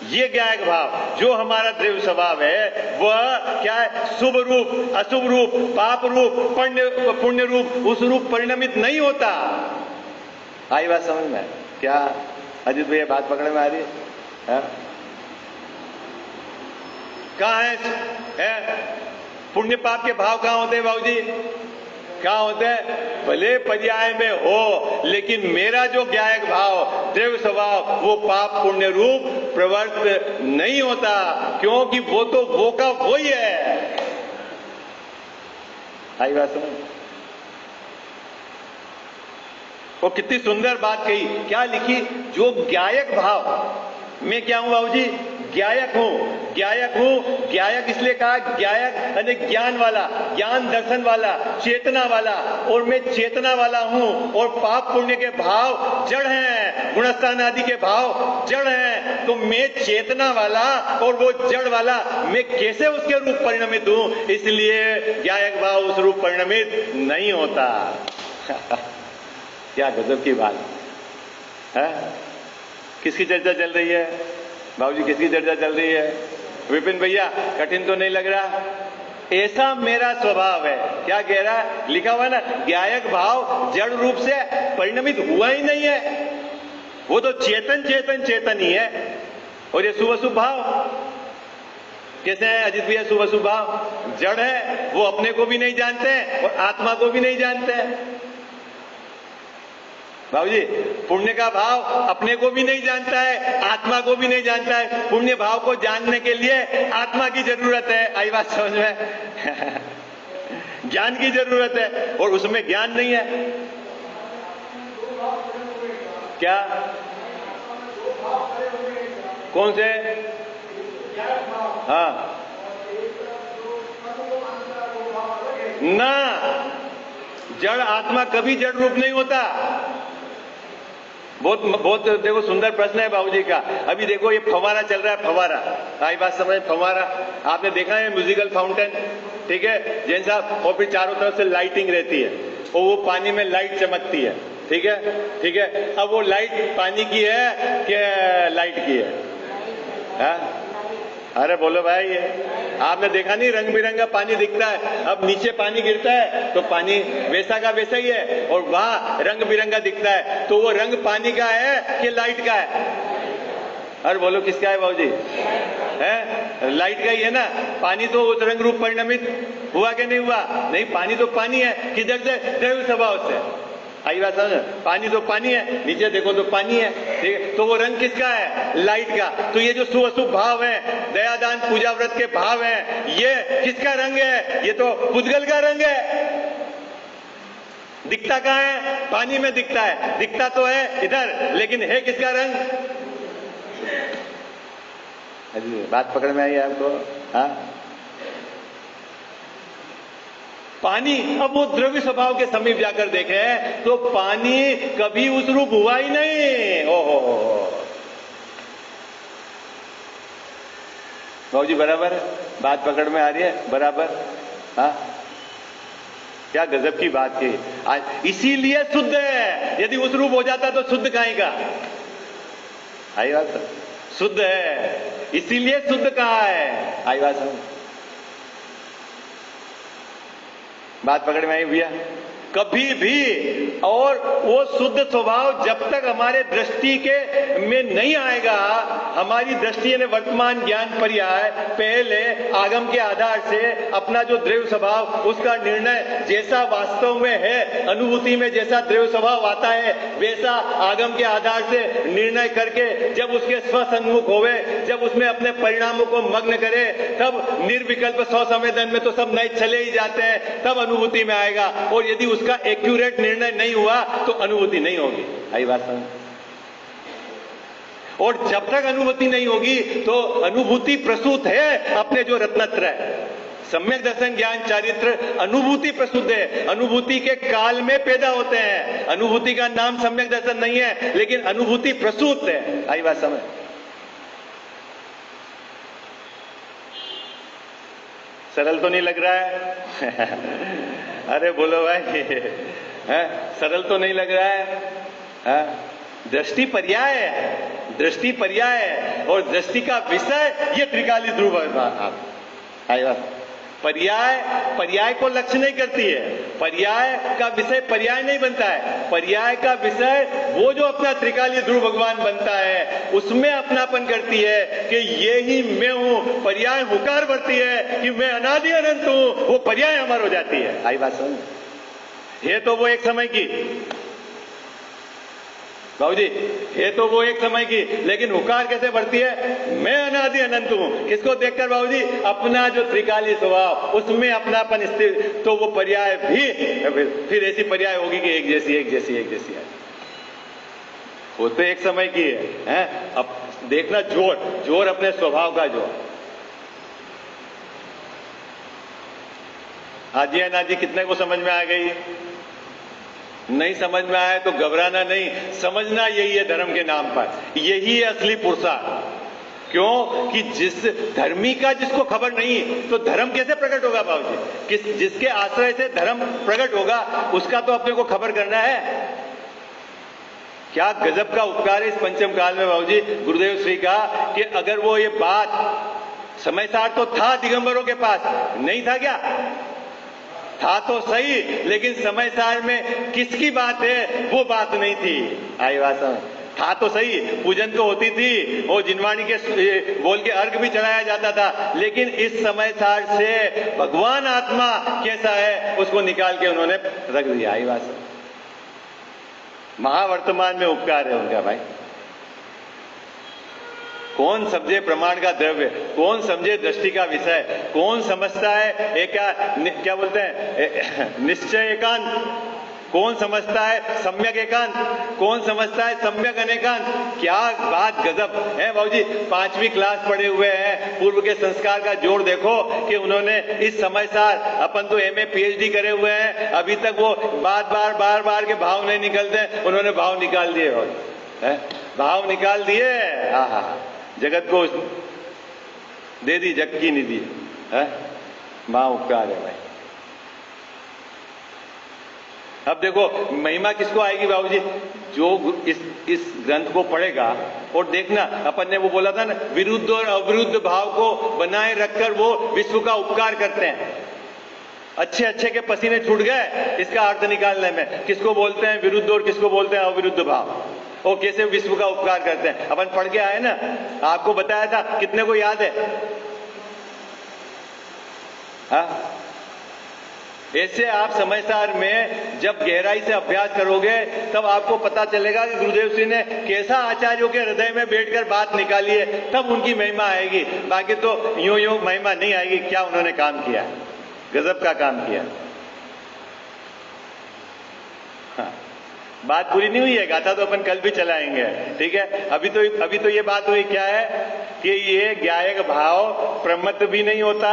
Speaker 1: ये ज्ञायक भाव जो हमारा द्रव्य स्वभाव है वह क्या है, शुभ रूप, अशुभ रूप, पाप रूप, पुण्य रूप, उस रूप परिणमित नहीं होता। आई बात समझ में? क्या अजित भैया बात पकड़े में आ रही है? कहां है पुण्य पाप के भाव, कहां होते हैं बाबूजी, कहां होते हैं? भले पर्याय में हो, लेकिन मेरा जो ज्ञायक भाव, द्रव्य स्वभाव, वो पाप पुण्य रूप प्रवर्त नहीं होता, क्योंकि वो तो वो का वो ही है। आई बात समझ? वो कितनी सुंदर बात कही, क्या लिखी, जो ज्ञायक भाव, मैं क्या हूं बाबूजी, ज्ञायक हूं, ज्ञायक हूं। ज्ञायक इसलिए कहा, ज्ञायक यानी ज्ञान वाला, ज्ञान दर्शन वाला, चेतना वाला, और मैं चेतना वाला हूं, और पाप पुण्य के भाव जड़ हैं, गुणस्थान आदि के भाव जड़ हैं, तो मैं चेतना वाला और वो जड़ वाला, मैं कैसे उसके रूप परिणमित हूं? इसलिए ज्ञायक भाव उस रूप परिणमित नहीं होता। क्या गजब की बात है। किसकी चर्चा चल रही है बाबूजी, किसकी चर्चा चल रही है? विपिन भैया कठिन तो नहीं लग रहा? ऐसा मेरा स्वभाव है। क्या कह रहा है, लिखा हुआ ना, ज्ञायक भाव जड़ रूप से परिणमित हुआ ही नहीं है, वो तो चेतन चेतन चेतन ही है। और ये शुभ अशुभ भाव कैसे है अजित भैया? शुभ अशुभ भाव जड़ है, वो अपने को भी नहीं जानते हैं और आत्मा को भी नहीं जानते हैं। बाबूजी पुण्य का भाव अपने को भी नहीं जानता है, आत्मा को भी नहीं जानता है। पुण्य भाव को जानने के लिए आत्मा की जरूरत है। आई बात समझ में? ज्ञान की जरूरत है, और उसमें ज्ञान नहीं है। क्या? कौन से? हाँ ना, जड़ आत्मा कभी जड़ रूप नहीं होता। बहुत देखो सुंदर प्रश्न है बाबूजी का। अभी देखो ये फवारा चल रहा है, फवारा, आई बात समझ? फवारा आपने देखा है, म्यूजिकल फाउंटेन, ठीक है जैन साहब, और फिर चारों तरफ से लाइटिंग रहती है और वो पानी में लाइट चमकती है। ठीक है, ठीक है। अब वो लाइट पानी की है कि लाइट की है? अरे बोलो भाई, आपने देखा नहीं, रंग बिरंगा पानी दिखता है, अब नीचे पानी गिरता है तो पानी वैसा का वैसा ही है, और वहां रंग बिरंगा दिखता है, तो वो रंग पानी का है कि लाइट का है? अरे बोलो किसका है बाबूजी? है लाइट का ही है ना। पानी तो उस रंग रूप परिणमित हुआ कि नहीं हुआ? नहीं, पानी तो पानी है। किधर से? दैव स्वभाव से। आई बात समझ? पानी तो पानी है, नीचे देखो तो पानी है, ठीक है। तो वो रंग किसका है? लाइट का। तो ये जो शुभ अशुभ भाव है, दयादान पूजा व्रत के भाव है, ये किसका रंग है? ये तो पुद्गल का रंग है। दिखता कहां है? पानी में दिखता है। दिखता तो है इधर, लेकिन है किसका रंग? बात पकड़ में आई आपको? हाँ, पानी। अब वो द्रव्य स्वभाव के समीप जाकर देखें तो पानी कभी उस रूप हुआ ही नहीं। ओहो बाबूजी, बराबर है? बात पकड़ में आ रही है? बराबर। हाँ, क्या गजब की बात की। आज इसीलिए शुद्ध है। यदि उस रूप हो जाता तो शुद्ध काहे का? आई बात? शुद्ध है, इसीलिए शुद्ध कहा है। आई बात समझ? बात पकड़ में आई भैया? कभी भी। और वो शुद्ध स्वभाव जब तक हमारे दृष्टि के में नहीं आएगा, हमारी दृष्टि ने वर्तमान ज्ञान पर्याय पहले आगम के आधार से अपना जो द्रव्य स्वभाव, उसका निर्णय जैसा वास्तव में है, अनुभूति में जैसा द्रव्य स्वभाव आता है, वैसा आगम के आधार से निर्णय करके जब उसके स्वसन्मुख होवे, जब उसमें अपने परिणामों को मग्न करे, तब निर्विकल्प स्वसंवेदन में तो सब नए चले ही जाते हैं, तब अनुभूति में आएगा। और यदि उसका एक्यूरेट निर्णय नहीं हुआ तो अनुभूति नहीं होगी। आई बात समझ? और जब तक अनुभूति नहीं होगी तो अनुभूति प्रसूत है अपने जो रत्नत्रय, सम्यक दर्शन ज्ञान चारित्र अनुभूति प्रसूत है। अनुभूति के काल में पैदा होते हैं। अनुभूति का नाम सम्यक दर्शन नहीं है, लेकिन अनुभूति प्रसूत है। आई बात समझ? सरल तो नहीं लग रहा है? अरे बोलो भाई, है? सरल तो नहीं लग रहा है? दृष्टि पर्याय है, दृष्टि पर्याय है। और दृष्टि का विषय ये त्रिकाली ध्रुव है। पर्याय पर्याय को लक्ष्य नहीं करती है। पर्याय का विषय पर्याय नहीं बनता है। पर्याय का विषय वो जो अपना त्रिकाली ध्रुव भगवान बनता है, उसमें अपनापन करती है कि ये ही मैं हूं। पर्याय हुकार बढ़ती है कि मैं अनादि अनंत हूं, वो पर्याय अमर हो जाती है। आई बात समझ? ये तो वो एक समय की बाबूजी, ये तो वो एक समय की, लेकिन हुकार कैसे बढ़ती है? मैं अनादि अनंत हूं। किसको देखकर बाबूजी? अपना जो त्रिकाली स्वभाव, उसमें अपनापन स्थिर। तो वो पर्याय भी फिर ऐसी पर्याय होगी कि एक जैसी एक जैसी एक जैसी है। वो तो एक समय की है। अब देखना जोर जोर अपने स्वभाव का जोर। हाजी अनाजी कितने को समझ में आ गई? नहीं समझ में आया तो घबराना नहीं, समझना यही है धर्म के नाम पर। यही है असली पुरुषार्थ। क्यों कि जिस धर्मी का जिसको खबर नहीं तो धर्म कैसे प्रकट होगा बाबूजी? जिसके आश्रय से धर्म प्रकट होगा उसका तो अपने को खबर करना है। क्या गजब का उपकार है इस पंचम काल में बाबूजी गुरुदेव श्री का, कि अगर वो ये बात समयसार तो था दिगंबरों के पास, नहीं था क्या? था तो सही, लेकिन समय सार में किसकी बात है वो बात नहीं थी। आई बात समझ? था तो सही, पूजन तो होती थी, वो जिनवाणी के बोल के अर्घ भी चढ़ाया जाता था, लेकिन इस समय सार से भगवान आत्मा कैसा है उसको निकाल के उन्होंने रख दिया। आई बात समझ? महावर्तमान में उपकार है उनका भाई। कौन समझे प्रमाण का द्रव्य, कौन समझे दृष्टि का विषय, कौन समझता है क्या बोलते हैं निश्चय एकांत, कौन समझता है सम्यक एकांत, कौन समझता है सम्यक अनेकांत। क्या बात गजब है बाबूजी। 5वीं क्लास पढ़े हुए हैं, पूर्व के संस्कार का जोड़ देखो कि उन्होंने इस समय सार, अपन तो MA PhD करे हुए हैं, अभी तक वो बार बार के भाव नहीं निकलते, उन्होंने भाव निकाल दिए। भाव निकाल दिए। जगत को दे दी जग की निधि है। मां उपकार है भाई। अब देखो महिमा किसको आएगी बाबूजी? जो इस ग्रंथ को पढ़ेगा। और देखना अपन ने वो बोला था ना, विरुद्ध और अविरुद्ध भाव को बनाए रखकर वो विश्व का उपकार करते हैं। अच्छे अच्छे के पसीने छूट गए इसका अर्थ निकालने में। किसको बोलते हैं विरुद्ध और किसको बोलते हैं अविरुद्ध भाव? वो कैसे विश्व का उपकार करते हैं, अपन पढ़ के आए ना, आपको बताया था, कितने को याद है? हाँ, ऐसे आप समझदार में जब गहराई से अभ्यास करोगे तब आपको पता चलेगा कि गुरुदेव श्री ने कैसा आचार्यों के हृदय में बैठकर बात निकाली है, तब उनकी महिमा आएगी। बाकी तो यूं यूं महिमा नहीं आएगी। क्या उन्होंने काम किया, गजब का काम किया। हाँ, बात पूरी नहीं हुई है, गाथा तो अपन कल भी चलाएंगे, ठीक है। अभी तो ये बात हुई क्या है कि ये ज्ञायक भाव प्रमत्त भी नहीं होता,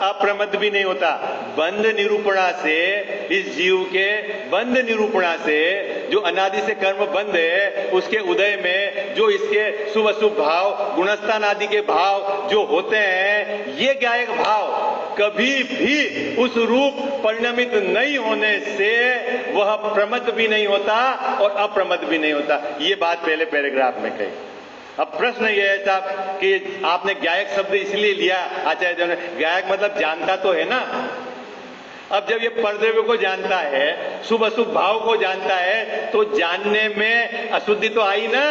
Speaker 1: अप्रमत्त भी नहीं होता। बंध निरूपणा से, इस जीव के बंध निरूपणा से, जो अनादि से कर्म बंध है, उसके उदय में जो इसके शुभ अशुभ भाव, गुणस्थान आदि के भाव जो होते हैं, ये ज्ञायक भाव कभी भी उस रूप परिणमित नहीं होने से वह प्रमत्त भी नहीं होता और अप्रमत्त भी नहीं होता। ये बात पहले पैराग्राफ में कही। अब प्रश्न यह है साहब कि आपने ज्ञायक शब्द इसलिए लिया, आचार्य जी ने, ज्ञायक मतलब जानता तो है ना। अब जब ये परद्रव्य को जानता है, शुभ अशुभ भाव को जानता है, तो जानने में अशुद्धि तो आई ना,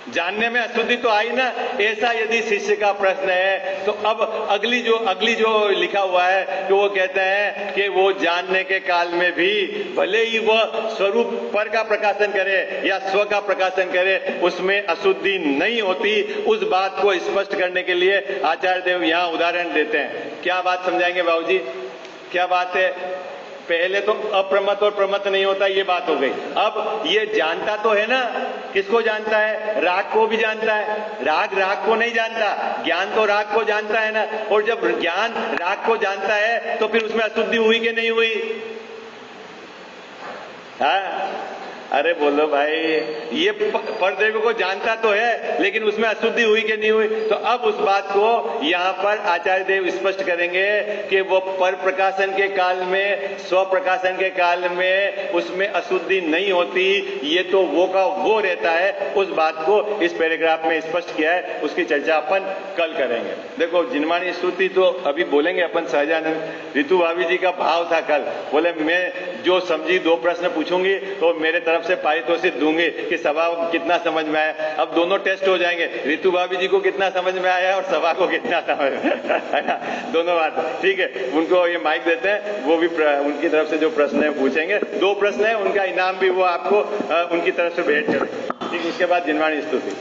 Speaker 1: जानने में अशुद्धि तो आई ना। ऐसा यदि शिष्य का प्रश्न है तो अब अगली जो लिखा हुआ है कि वो कहते हैं कि वो जानने के काल में भी भले ही वह स्वरूप पर का प्रकाशन करे या स्व का प्रकाशन करे, उसमें अशुद्धि नहीं होती। उस बात को स्पष्ट करने के लिए आचार्य देव यहाँ उदाहरण देते हैं। क्या बात समझाएंगे बाबूजी, क्या बात है? पहले तो अप्रमत्त और प्रमत्त नहीं होता, ये बात हो गई। अब ये जानता तो है ना, किसको जानता है? राग को भी जानता है। राग को नहीं जानता, ज्ञान तो राग को जानता है ना। और जब ज्ञान राग को जानता है तो फिर उसमें अशुद्धि हुई कि नहीं हुई? हाँ, अरे बोलो भाई, ये परद्रव्य को जानता तो है, लेकिन उसमें अशुद्धि हुई कि नहीं हुई? तो अब उस बात को यहाँ पर आचार्य देव स्पष्ट करेंगे कि वो पर प्रकाशन के काल में, स्व प्रकाशन के काल में उसमें अशुद्धि नहीं होती। ये तो वो का वो रहता है। उस बात को इस पैराग्राफ में स्पष्ट किया है, उसकी चर्चा अपन कल करेंगे। देखो, जिनवाणी स्तुति तो अभी बोलेंगे अपन। सहजानंद ऋतु भाभी जी का भाव था कल, बोले मैं जो समझी 2 प्रश्न पूछूंगी तो मेरे तरफ से पारितोषिक दूंगी कि सभा कितना समझ में आया। अब दोनों टेस्ट हो जाएंगे, ऋतु भाभी जी को कितना समझ में आया और सभा को कितना समझ में है ना, दोनों बात, ठीक है। उनको ये माइक देते हैं, वो भी उनकी तरफ से जो प्रश्न है पूछेंगे। 2 प्रश्न है, उनका इनाम भी वो आपको उनकी तरफ से भेंट करें, ठीक। उसके बाद जिनवाणी स्तुति।